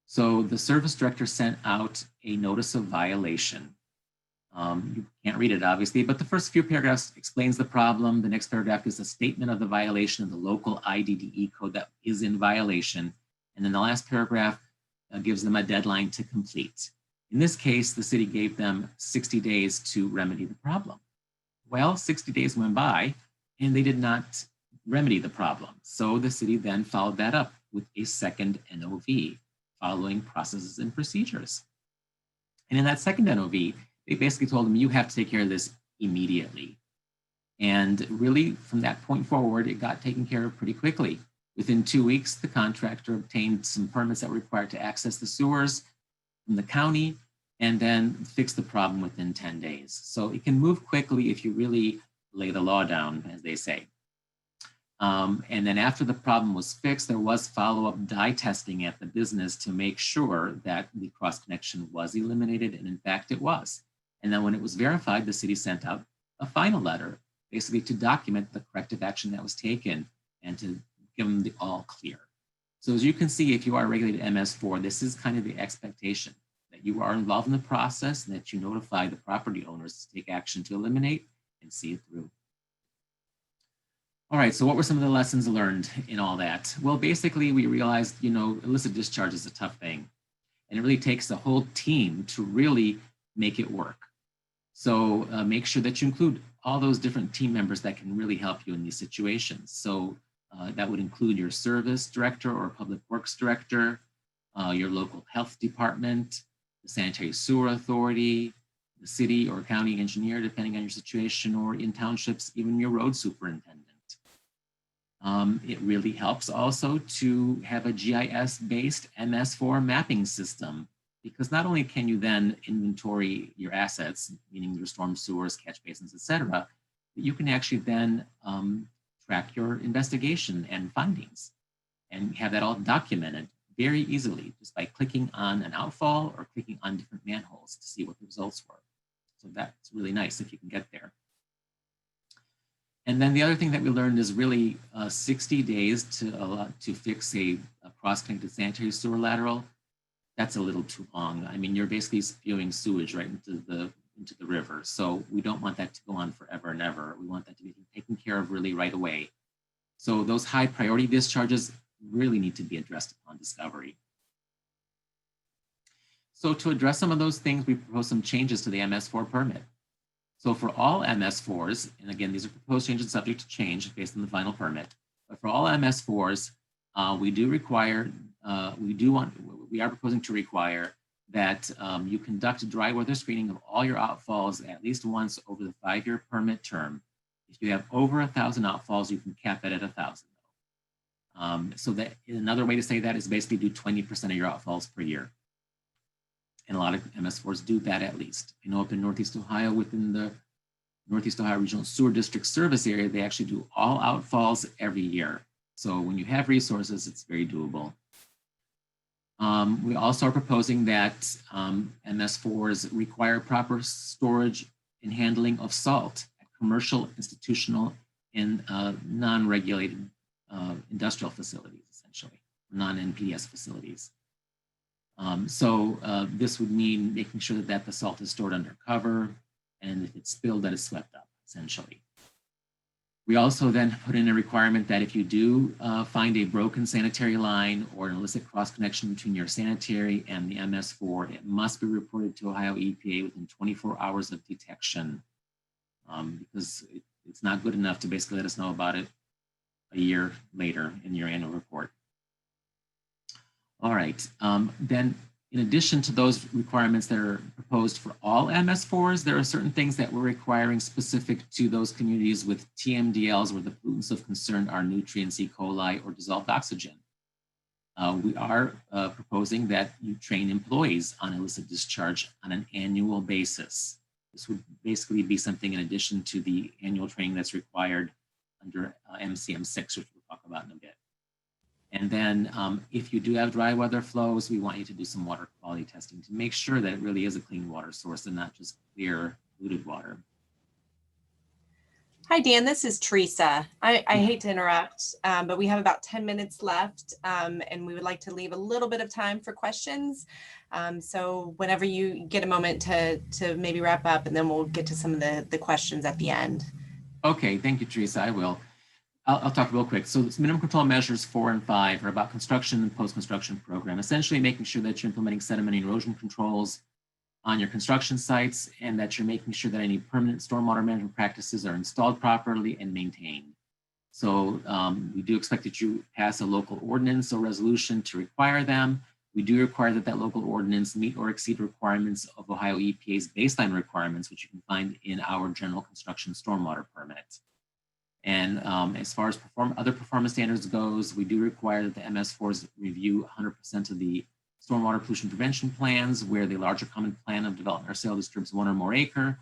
S2: So the service director sent out a notice of violation. You can't read it, obviously, but the first few paragraphs explains the problem. The next paragraph is a statement of the violation of the local IDDE code that is in violation. And then the last paragraph gives them a deadline to complete. In this case, the city gave them 60 days to remedy the problem. Well, 60 days went by and they did not remedy the problem. So the city then followed that up with a second NOV, following processes and procedures. And in that second NOV, they basically told them, you have to take care of this immediately. And really, from that point forward, it got taken care of pretty quickly. Within 2 weeks, the contractor obtained some permits that were required to access the sewers from the county, and then fix the problem within 10 days. So it can move quickly if you really lay the law down, as they say. And then after the problem was fixed, there was follow-up dye testing at the business to make sure that the cross connection was eliminated, and in fact it was. And then when it was verified, the city sent out a final letter, basically to document the corrective action that was taken and to give them the all clear. So as you can see, if you are a regulated MS4, this is kind of the expectation that you are involved in the process and that you notify the property owners to take action to eliminate and see it through. All right, so what were some of the lessons learned in all that? Well, basically we realized, illicit discharge is a tough thing. And it really takes the whole team to really make it work. So make sure that you include all those different team members that can really help you in these situations. So that would include your service director or public works director, your local health department, the sanitary sewer authority, the city or county engineer, depending on your situation, or in townships, even your road superintendent. It really helps also to have a GIS-based MS4 mapping system, because not only can you then inventory your assets, meaning your storm sewers, catch basins, etc., but you can actually then track your investigation and findings and have that all documented very easily just by clicking on an outfall or clicking on different manholes to see what the results were. So that's really nice if you can get there. And then the other thing that we learned is really 60 days to fix a cross-connected sanitary sewer lateral. That's a little too long. I mean, you're basically spewing sewage right into the river. So we don't want that to go on forever and ever. We want that to be taken care of really right away. So those high priority discharges really need to be addressed upon discovery. So to address some of those things, we propose some changes to the MS4 permit. So for all MS4s, and again, these are proposed changes subject to change based on the final permit, but for all MS4s, we are proposing to require that you conduct a dry weather screening of all your outfalls at least once over the 5-year permit term. If you have over 1,000 outfalls, you can cap it at 1,000. So that another way to say that is basically do 20% of your outfalls per year. And a lot of MS4s do that at least. I know up in Northeast Ohio, within the Northeast Ohio Regional Sewer District Service Area, they actually do all outfalls every year. So when you have resources, it's very doable. We also are proposing that MS4s require proper storage and handling of salt at commercial, institutional, and non-regulated industrial facilities, essentially, non-NPS facilities. This would mean making sure that the salt is stored under cover, and if it's spilled, that it's swept up, essentially. We also then put in a requirement that if you do find a broken sanitary line or an illicit cross connection between your sanitary and the MS4, it must be reported to Ohio EPA within 24 hours of detection, because it's not good enough to basically let us know about it a year later in your annual report. All right, then in addition to those requirements that are proposed for all MS4s, there are certain things that we're requiring specific to those communities with TMDLs where the pollutants of concern are nutrients, E. coli, or dissolved oxygen. We are proposing that you train employees on illicit discharge on an annual basis. This would basically be something in addition to the annual training that's required under MCM6, which we'll talk about in a bit. And then if you do have dry weather flows, we want you to do some water quality testing to make sure that it really is a clean water source and not just clear polluted water.
S3: Hi, Dan, this is Teresa. I hate to interrupt, but we have about 10 minutes left, and we would like to leave a little bit of time for questions. So whenever you get a moment to maybe wrap up, and then we'll get to some of the questions at the end.
S2: Okay, thank you, Teresa, I will. I'll talk real quick. So minimum control measures 4 and 5 are about construction and post-construction program, essentially making sure that you're implementing sediment and erosion controls on your construction sites and that you're making sure that any permanent stormwater management practices are installed properly and maintained. So we do expect that you pass a local ordinance or resolution to require them. We do require that that local ordinance meet or exceed requirements of Ohio EPA's baseline requirements, which you can find in our general construction stormwater permit. And as far as other performance standards goes, we do require that the MS4s review 100% of the stormwater pollution prevention plans where the larger common plan of development or sale disturbs 1 or more acre,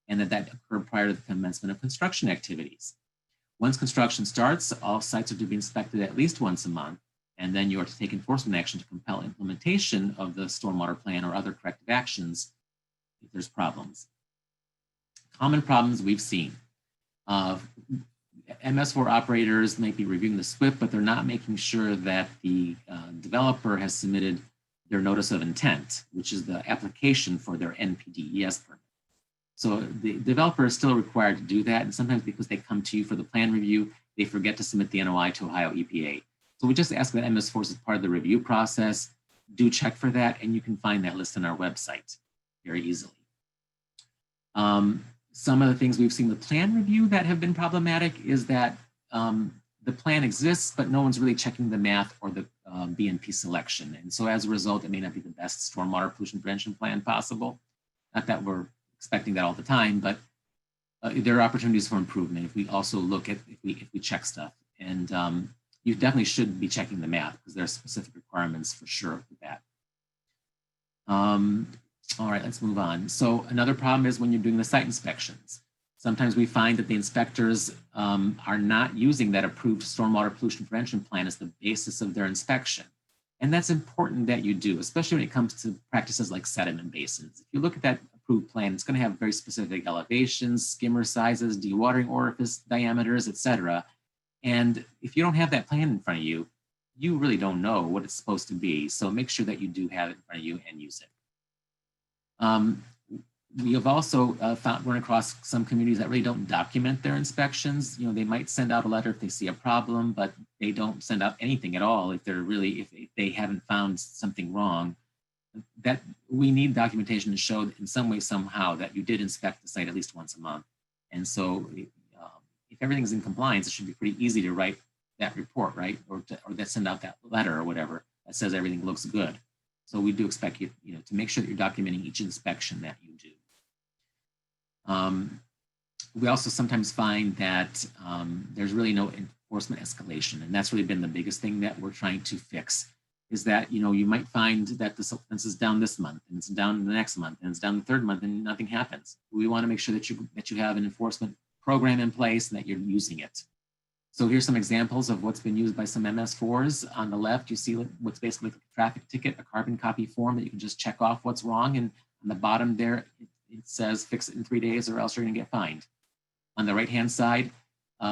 S2: and that occurred prior to the commencement of construction activities. Once construction starts, all sites are to be inspected at least once a month, and then you are to take enforcement action to compel implementation of the stormwater plan or other corrective actions if there's problems. Common problems we've seen. MS4 operators might be reviewing the SWIP, but they're not making sure that the developer has submitted their notice of intent, which is the application for their NPDES permit. So the developer is still required to do that. And sometimes because they come to you for the plan review, they forget to submit the NOI to Ohio EPA. So we just ask that MS4 as part of the review process, do check for that, and you can find that list on our website very easily. Some of the things we've seen with plan review that have been problematic is that the plan exists, but no one's really checking the math or the BNP selection. And so as a result, it may not be the best stormwater pollution prevention plan possible. Not that we're expecting that all the time, but there are opportunities for improvement if we also look at, if we check stuff. And you definitely should be checking the math because there are specific requirements for sure with that. All right, let's move on. So another problem is when you're doing the site inspections. Sometimes we find that the inspectors are not using that approved stormwater pollution prevention plan as the basis of their inspection. And that's important that you do, especially when it comes to practices like sediment basins. If you look at that approved plan, it's going to have very specific elevations, skimmer sizes, dewatering orifice diameters, etc. And if you don't have that plan in front of you, you really don't know what it's supposed to be. So make sure that you do have it in front of you and use it. We have also run across some communities that really don't document their inspections. You know, they might send out a letter if they see a problem, but they don't send out anything at all if they're really, if they haven't found something wrong. That we need documentation to show in some way, somehow, that you did inspect the site at least once a month. And so if everything's in compliance, it should be pretty easy to write that report, right? Or that send out that letter or whatever that says everything looks good. So we do expect you, to make sure that you're documenting each inspection that you do. We also sometimes find that there's really no enforcement escalation, and that's really been the biggest thing that we're trying to fix. Is that you might find that the offense is down this month, and it's down the next month, and it's down the third month, and nothing happens. We want to make sure that you have an enforcement program in place and that you're using it. So here's some examples of what's been used by some MS4s. On the left, you see what's basically a traffic ticket, a carbon copy form that you can just check off what's wrong. And on the bottom there, it says fix it in 3 days or else you're going to get fined. On the right-hand side,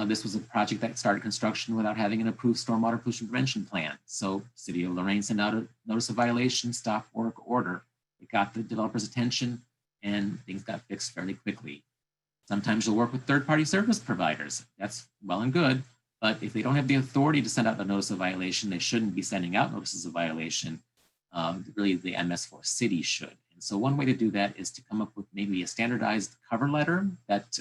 S2: this was a project that started construction without having an approved stormwater pollution prevention plan. So City of Lorraine sent out a notice of violation, stop work order. It got the developer's attention and things got fixed fairly quickly. Sometimes you'll work with third-party service providers. That's well and good. But if they don't have the authority to send out a notice of violation, they shouldn't be sending out notices of violation. Really, the MS4 city should. And so one way to do that is to come up with maybe a standardized cover letter that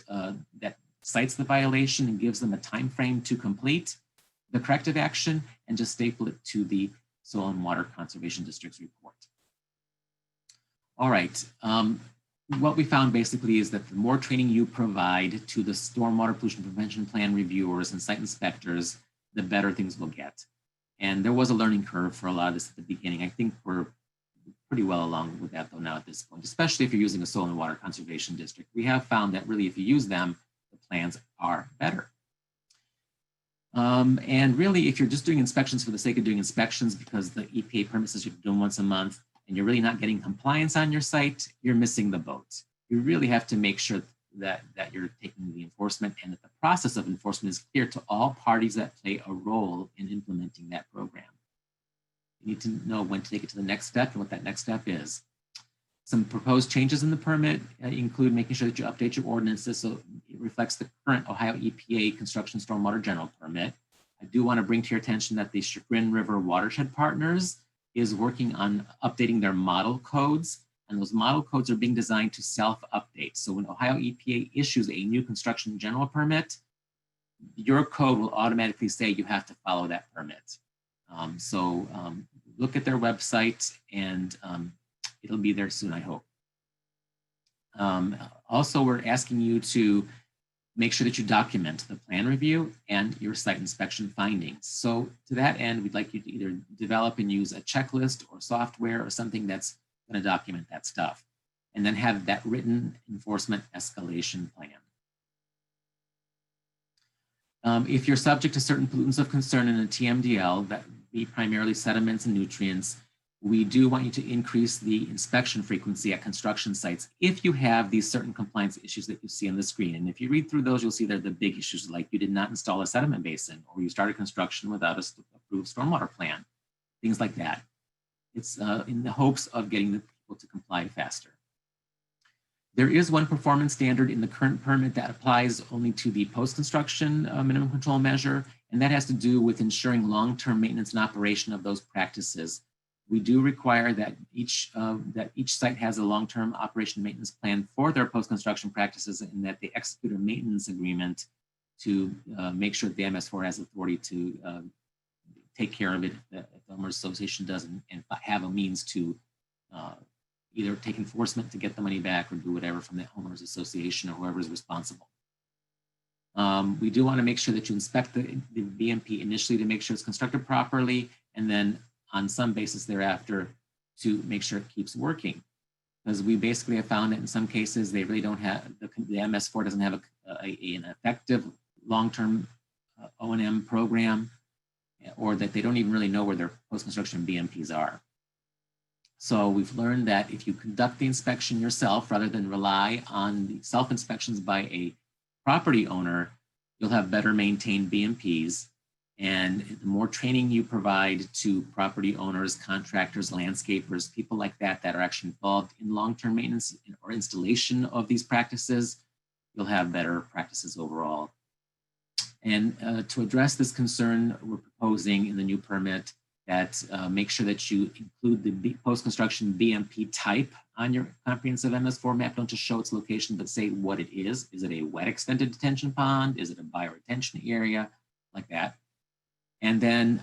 S2: cites the violation and gives them a time frame to complete the corrective action, and just staple it to the Soil and Water Conservation District's report. All right. What we found basically is that the more training you provide to the stormwater pollution prevention plan reviewers and site inspectors, the better things will get. And there was a learning curve for a lot of this at the beginning. I think we're pretty well along with that though now at this point, especially if you're using a soil and water conservation district. We have found that really if you use them, the plans are better. And really, if you're just doing inspections for the sake of doing inspections because the EPA permit says you're doing once a month, and you're really not getting compliance on your site, you're missing the boat. You really have to make sure that you're taking the enforcement and that the process of enforcement is clear to all parties that play a role in implementing that program. You need to know when to take it to the next step and what that next step is. Some proposed changes in the permit include making sure that you update your ordinances so it reflects the current Ohio EPA Construction Stormwater General Permit. I do want to bring to your attention that the Chagrin River Watershed Partners is working on updating their model codes, and those model codes are being designed to self-update. So when Ohio EPA issues a new construction general permit, your code will automatically say you have to follow that permit. Look at their website and it'll be there soon, I hope. Also, we're asking you to make sure that you document the plan review and your site inspection findings. So to that end, we'd like you to either develop and use a checklist or software or something that's going to document that stuff, and then have that written enforcement escalation plan. If you're subject to certain pollutants of concern in a TMDL, that would be primarily sediments and nutrients, We do want you to increase the inspection frequency at construction sites if you have these certain compliance issues that you see on the screen. And if you read through those, you'll see they're the big issues, like you did not install a sediment basin, or you started construction without an approved stormwater plan, things like that. It's in the hopes of getting the people to comply faster. There is one performance standard in the current permit that applies only to the post-construction minimum control measure, and that has to do with ensuring long-term maintenance and operation of those practices. We do require that each site has a long-term operation and maintenance plan for their post-construction practices, and that they execute a maintenance agreement to make sure that the MS4 has authority to take care of it if the homeowners association doesn't, and have a means to either take enforcement to get the money back or do whatever from the homeowners association or whoever is responsible. We do want to make sure that you inspect the BMP initially to make sure it's constructed properly, and then on some basis thereafter to make sure it keeps working. Because we basically have found that in some cases they really don't have, the MS4 doesn't have an effective long-term O&M program, or that they don't even really know where their post-construction BMPs are. So we've learned that if you conduct the inspection yourself, rather than rely on the self-inspections by a property owner, you'll have better maintained BMPs. And the more training you provide to property owners, contractors, landscapers, people like that that are actually involved in long-term maintenance or installation of these practices, you'll have better practices overall. And to address this concern, we're proposing in the new permit that make sure that you include the post-construction BMP type on your comprehensive MS4 map. Don't just show its location, but say what it is. Is it a wet extended detention pond? Is it a bioretention area? Like that. And then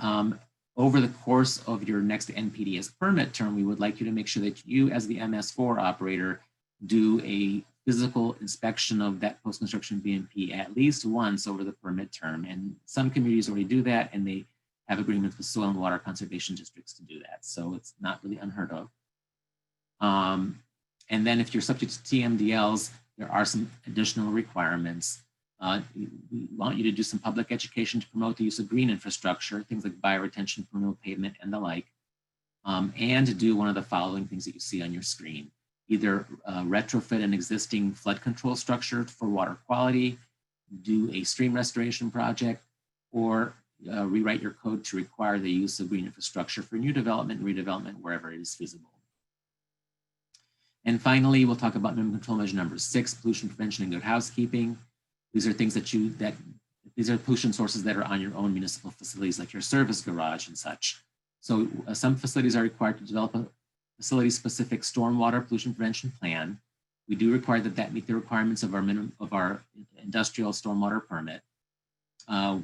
S2: over the course of your next NPDES permit term, we would like you to make sure that you, as the MS4 operator, do a physical inspection of that post-construction BMP at least once over the permit term. And some communities already do that, and they have agreements with soil and water conservation districts to do that. So it's not really unheard of. And then if you're subject to TMDLs, there are some additional requirements. We want you to do some public education to promote the use of green infrastructure, things like bioretention, permeable pavement, and the like, and to do one of the following things that you see on your screen. Either retrofit an existing flood control structure for water quality, do a stream restoration project, or rewrite your code to require the use of green infrastructure for new development and redevelopment wherever it is feasible. And finally, we'll talk about minimum control measure number 6, pollution prevention and good housekeeping. These are things that these are pollution sources that are on your own municipal facilities, like your service garage and such. So some facilities are required to develop a facility-specific stormwater pollution prevention plan. We do require that meet the requirements of our industrial stormwater permit.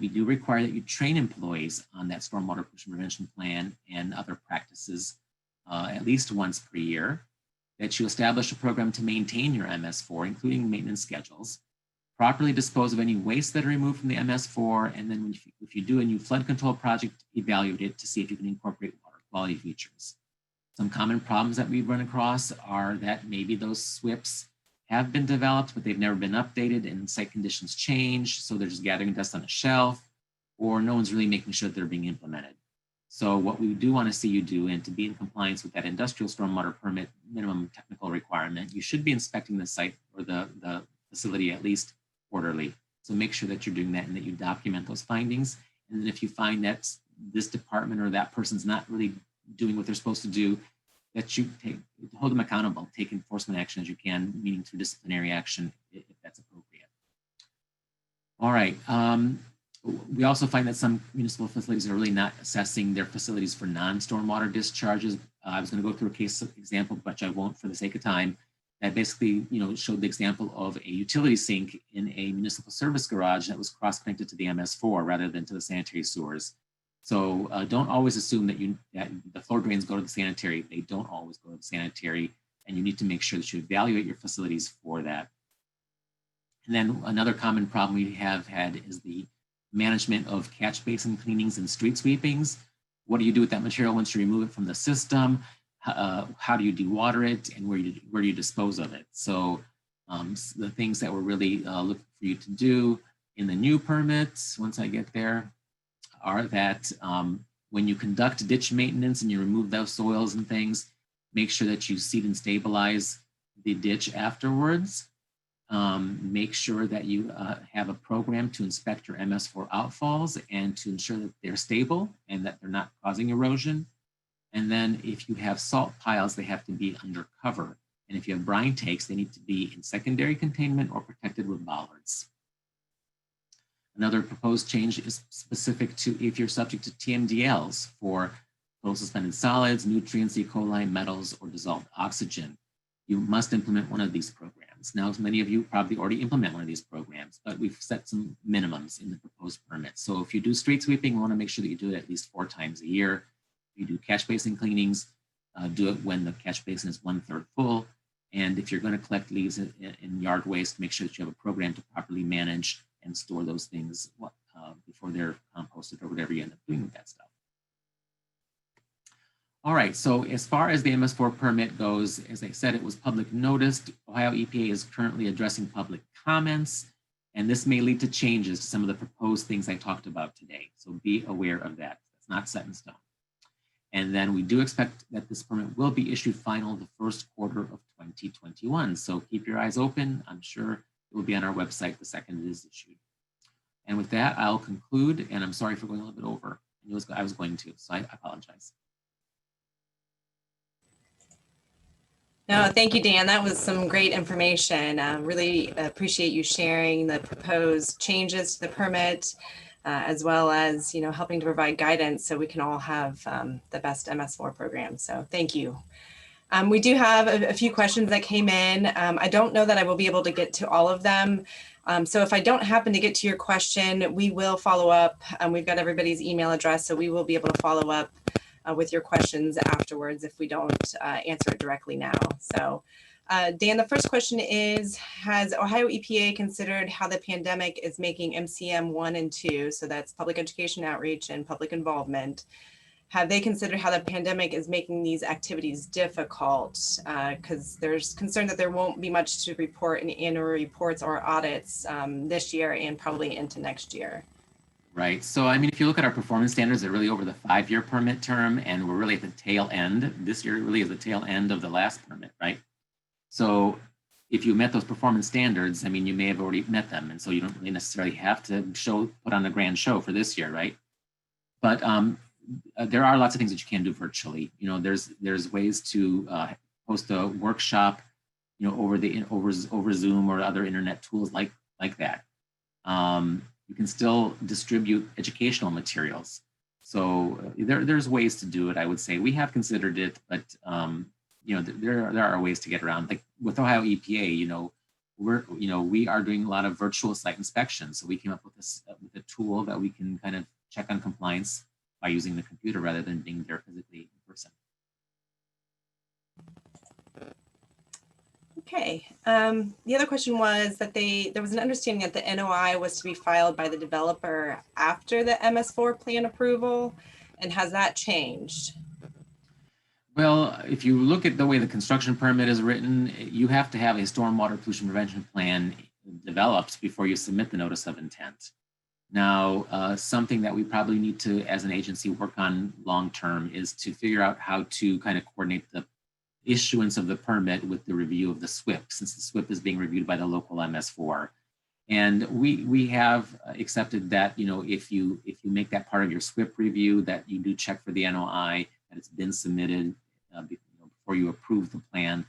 S2: We do require that you train employees on that stormwater pollution prevention plan and other practices at least once per year. That you establish a program to maintain your MS4, including maintenance schedules. Properly dispose of any waste that are removed from the MS4, and then if you do a new flood control project, evaluate it to see if you can incorporate water quality features. Some common problems that we've run across are that maybe those SWIPs have been developed, but they've never been updated and site conditions change, so they're just gathering dust on a shelf, or no one's really making sure that they're being implemented. So what we do want to see you do, and to be in compliance with that industrial stormwater permit minimum technical requirement, you should be inspecting the site or the facility at least quarterly. So make sure that you're doing that and that you document those findings. And then if you find that this department or that person's not really doing what they're supposed to do, that you hold them accountable, take enforcement action as you can, meaning through disciplinary action if that's appropriate. All right. We also find that some municipal facilities are really not assessing their facilities for non-stormwater discharges. I was going to go through a case example, but I won't for the sake of time. That basically, showed the example of a utility sink in a municipal service garage that was cross-connected to the MS4 rather than to the sanitary sewers. So don't always assume that the floor drains go to the sanitary. They don't always go to the sanitary, and you need to make sure that you evaluate your facilities for that. And then another common problem we have had is the management of catch basin cleanings and street sweepings. What do you do with that material once you remove it from the system? How do you dewater it, and where do you dispose of it? So the things that we're really looking for you to do in the new permits, once I get there, are that when you conduct ditch maintenance and you remove those soils and things, make sure that you seed and stabilize the ditch afterwards. Make sure that you have a program to inspect your MS4 outfalls and to ensure that they're stable and that they're not causing erosion. And then if you have salt piles, they have to be under cover. And if you have brine takes, they need to be in secondary containment or protected with bollards. Another proposed change is specific to if you're subject to TMDLs for total suspended solids, nutrients, E. coli, metals, or dissolved oxygen. You must implement one of these programs. Now, many of you probably already implement one of these programs, but we've set some minimums in the proposed permit. So if you do street sweeping, we want to make sure that you do it at least 4 times a year. If you do catch basin cleanings, do it when the catch basin is 1/3 full. And if you're going to collect leaves in yard waste, make sure that you have a program to properly manage and store those things before they're composted or whatever you end up doing with that stuff. All right, so as far as the MS4 permit goes, as I said, it was public noticed. Ohio EPA is currently addressing public comments, and this may lead to changes to some of the proposed things I talked about today. So be aware of that. It's not set in stone. And then we do expect that this permit will be issued final the first quarter of 2021. So keep your eyes open. I'm sure it will be on our website the second it is issued. And with that, I'll conclude, and I'm sorry for going a little bit over. I was going to, so I apologize.
S3: No, thank you, Dan. That was some great information. Really appreciate you sharing the proposed changes to the permit, as well as, helping to provide guidance so we can all have the best MS4 program. So thank you. We do have a few questions that came in. I don't know that I will be able to get to all of them. So if I don't happen to get to your question, we will follow up. We've got everybody's email address, so we will be able to follow up with your questions afterwards if we don't answer it directly now. So Dan, the first question is, has Ohio EPA considered how the pandemic is making MCM 1 and 2, so that's public education outreach and public involvement, have they considered how the pandemic is making these activities difficult? Because there's concern that there won't be much to report in annual reports or audits this year and probably into next year.
S2: Right. So, I mean, if you look at our performance standards, they're really over the 5-year permit term, and we're really at the tail end. This year really is the tail end of the last permit, right? So if you met those performance standards, I mean, you may have already met them. And so you don't really necessarily have to put on a grand show for this year, right? But there are lots of things that you can do virtually. There's ways to host a workshop, over Zoom or other internet tools like that. You can still distribute educational materials. So there's ways to do it, I would say. We have considered it, but there are ways to get around. Like with Ohio EPA, we are doing a lot of virtual site inspections. So we came up with a tool that we can kind of check on compliance by using the computer rather than being there physically in person.
S3: Okay. The other question was that there was an understanding that the NOI was to be filed by the developer after the MS4 plan approval, and has that changed?
S2: Well, if you look at the way the construction permit is written, you have to have a stormwater pollution prevention plan developed before you submit the notice of intent. Now, something that we probably need to, as an agency, work on long-term is to figure out how to kind of coordinate the issuance of the permit with the review of the SWIP, since the SWIP is being reviewed by the local MS4. And we have accepted that, if you make that part of your SWIP review, that you do check for the NOI, that it's been submitted before you approve the plan,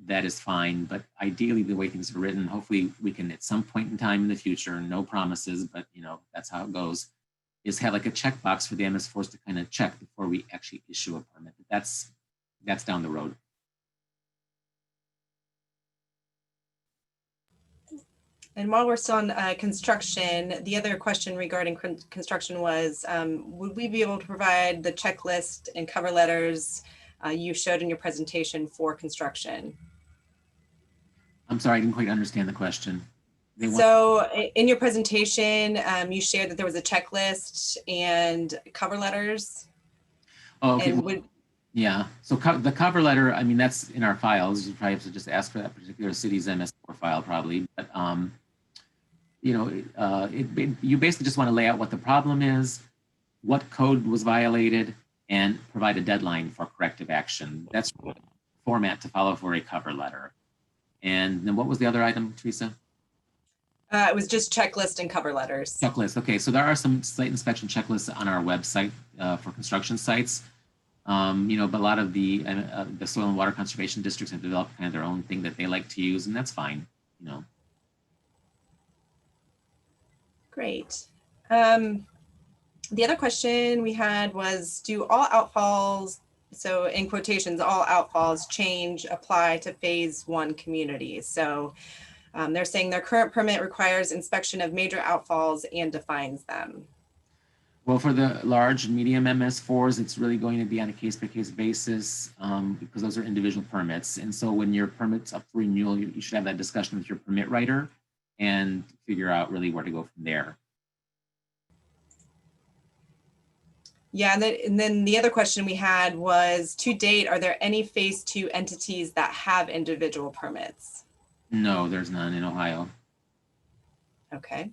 S2: that is fine. But ideally, the way things are written, hopefully we can at some point in time in the future, no promises, but that's how it goes, is have like a checkbox for the MS4s to kind of check before we actually issue a permit. But that's down the road.
S3: And while we're still on construction, the other question regarding construction was, would we be able to provide the checklist and cover letters you showed in your presentation for construction?
S2: I'm sorry, I didn't quite understand the question.
S3: So in your presentation, you shared that there was a checklist and cover letters.
S2: Oh, okay.
S3: And
S2: yeah, so the cover letter, I mean, that's in our files. You probably have to just ask for that particular city's MS4 file probably. But, you basically just want to lay out what the problem is, what code was violated, and provide a deadline for corrective action. That's the format to follow for a cover letter. And then what was the other item, Teresa?
S3: It was just checklist and cover letters.
S2: Checklist. Okay, so there are some site inspection checklists on our website for construction sites. You know, but a lot of the soil and water conservation districts have developed kind of their own thing that they like to use, and that's fine, you know.
S3: Great. The other question we had was, do all outfalls, so in quotations, all outfalls change apply to phase 1 communities? So they're saying their current permit requires inspection of major outfalls and defines them.
S2: Well, for the large and medium MS4s, it's really going to be on a case-by-case basis because those are individual permits. And so when your permit's up for renewal, you should have that discussion with your permit writer and figure out really where to go from there.
S3: Yeah, and then the other question we had was, to date, are there any phase 2 entities that have individual permits?
S2: No, there's none in Ohio.
S3: Okay.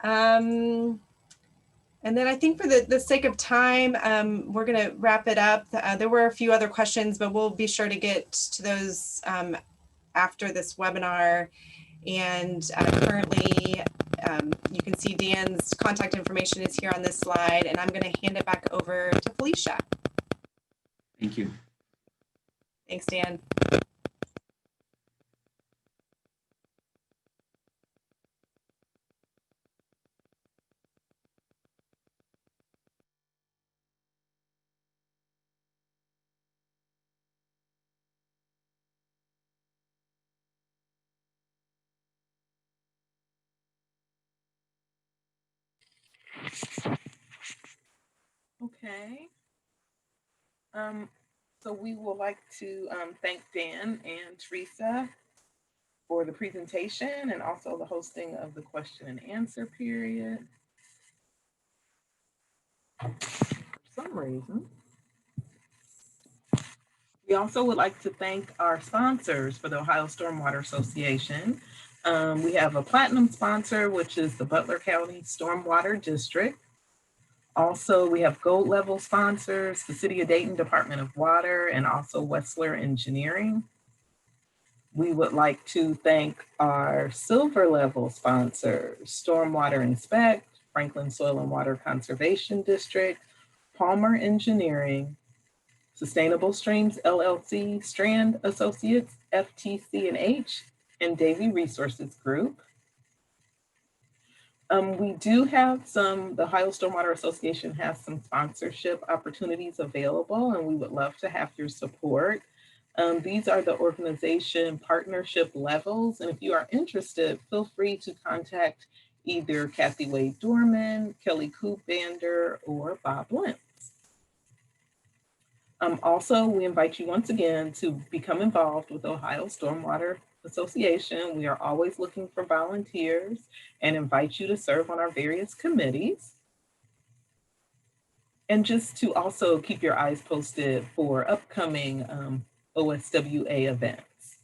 S3: And then I think for the sake of time, we're going to wrap it up. There were a few other questions, but we'll be sure to get to those after this webinar. And currently, you can see Dan's contact information is here on this slide, and I'm going to hand it back over to Felicia.
S2: Thank you.
S3: Thanks, Dan.
S1: Okay. So we would like to thank Dan and Teresa for the presentation and also the hosting of the question and answer period. For some reason. We also would like to thank our sponsors for the Ohio Stormwater Association. We have a platinum sponsor, which is the Butler County Stormwater District. Also, we have gold level sponsors, the City of Dayton Department of Water, and also Wessler Engineering. We would like to thank our silver level sponsors, Stormwater Inspect, Franklin Soil and Water Conservation District, Palmer Engineering, Sustainable Streams LLC, Strand Associates, FTC&H, and Davy Resources Group. We do have the Ohio Stormwater Association has some sponsorship opportunities available, and we would love to have your support. These are the organization partnership levels, and if you are interested, feel free to contact either Kathy Wade Dorman, Kelly Koop-Bander, or Bob Lentz. Also, we invite you once again to become involved with Ohio Stormwater Association. We are always looking for volunteers and invite you to serve on our various committees. And just to also keep your eyes posted for upcoming OSWA events.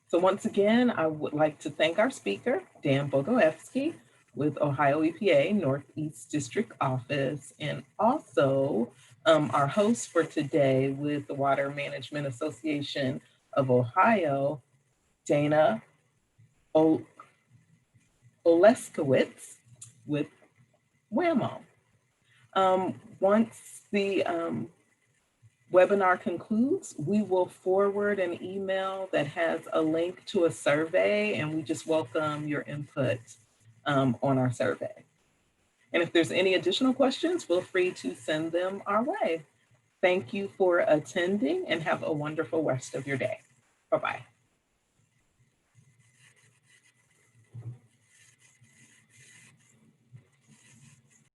S1: So once again, I would like to thank our speaker, Dan Bogoevski with Ohio EPA Northeast District Office, and also our host for today with the Water Management Association of Ohio, Dana Oleskowitz with WAMO. Once the webinar concludes, we will forward an email that has a link to a survey, and we just welcome your input on our survey. And if there's any additional questions, feel free to send them our way. Thank you for attending and have a wonderful rest of your day. Bye-bye.